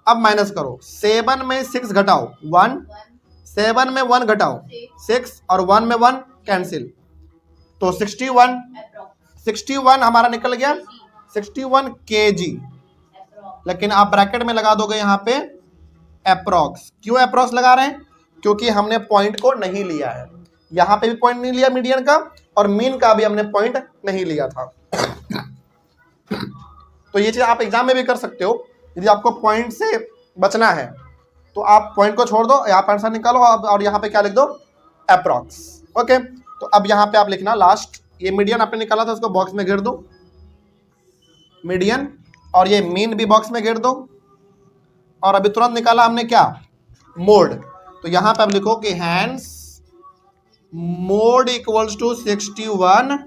अब माइनस करो, 7 में 6 घटाओ 1, 7 में 1 घटाओ 6, और 1 में 1 कैंसिल, तो 61 हमारा निकल गया 61 kg। लेकिन आप ब्रैकेट में लगा दोगे यहाँ पे अप्रॉक्स। क्यों अप्रॉक्स लगा रहे हैं, क्योंकि हमने पॉइंट को नहीं लिया है, यहाँ पे भी पॉइंट नहीं लिया मीडियन का, और मीन का भी हमने पॉइंट नहीं लिया था। तो ये चीज आप एग्जाम में भी कर सकते हो, यदि आपको पॉइंट से बचना है तो आप पॉइंट को छोड़ दो, यहाँ पर आंसर निकालो, और यहाँ पे क्या लिख दो अप्रॉक्स। ओके, तो अब यहाँ पे आप लिखना लास्ट, ये मीडियन आपने निकाला था उसको बॉक्स में घेर दो मीडियन, और ये मीन भी बॉक्स में घेर दो, और अभी तुरंत निकाला हमने क्या मोड, तो यहाँ पे आप लिखो कि hence mode equals to 61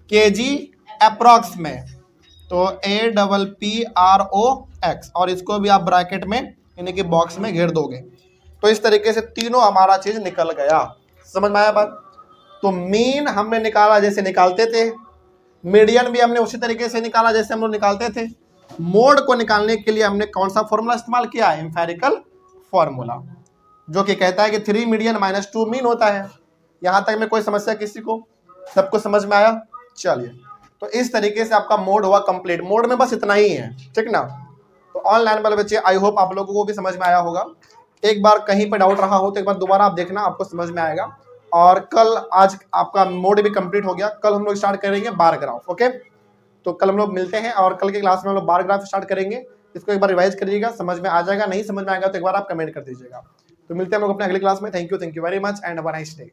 kg approx में, तो APPROX, और इसको भी आप ब्रैकेट में यानी कि बॉक्स में घेर दोगे। तो इस तरीके से तीनों हमारा चीज निकल गया, समझ में आया बात। तो मीन हमने निकाला जैसे निकालते थे, मीडियन भी हमने उसी तरीके से निकाला जैसे हम लोग निकालते थे। मोड को निकालने के लिए हमने कौन सा फॉर्मूला इस्तेमाल किया, एम्फेरिकल फॉर्मूला, जो कि कहता है कि 3 मीडियन माइनस 2 मीन होता है। यहां तक में कोई समस्या किसी को, सबको समझ में आया। चलिए, तो इस तरीके से आपका मोड हुआ कंप्लीट। मोड में बस इतना ही है, ठीक ना। तो ऑनलाइन वाले बच्चे, आई होप आप लोगों को भी समझ में आया होगा। एक बार कहीं पर डाउट रहा हो तो एक बार दोबारा आप देखना, आपको समझ में आएगा। और कल, आज आपका मोड भी कंप्लीट हो गया, कल हम लोग स्टार्ट करेंगे बार ग्राफ। ओके, तो कल हम लोग मिलते हैं, और कल के क्लास में हम लोग बार ग्राफ स्टार्ट करेंगे। इसको एक बार रिवाइज करिएगा, समझ में आ जाएगा, नहीं समझ में आएगा तो एक बार आप कमेंट कर दीजिएगा। तो मिलते हैं हम लोग अपने अगली क्लास में। Thank you very much and have a nice day.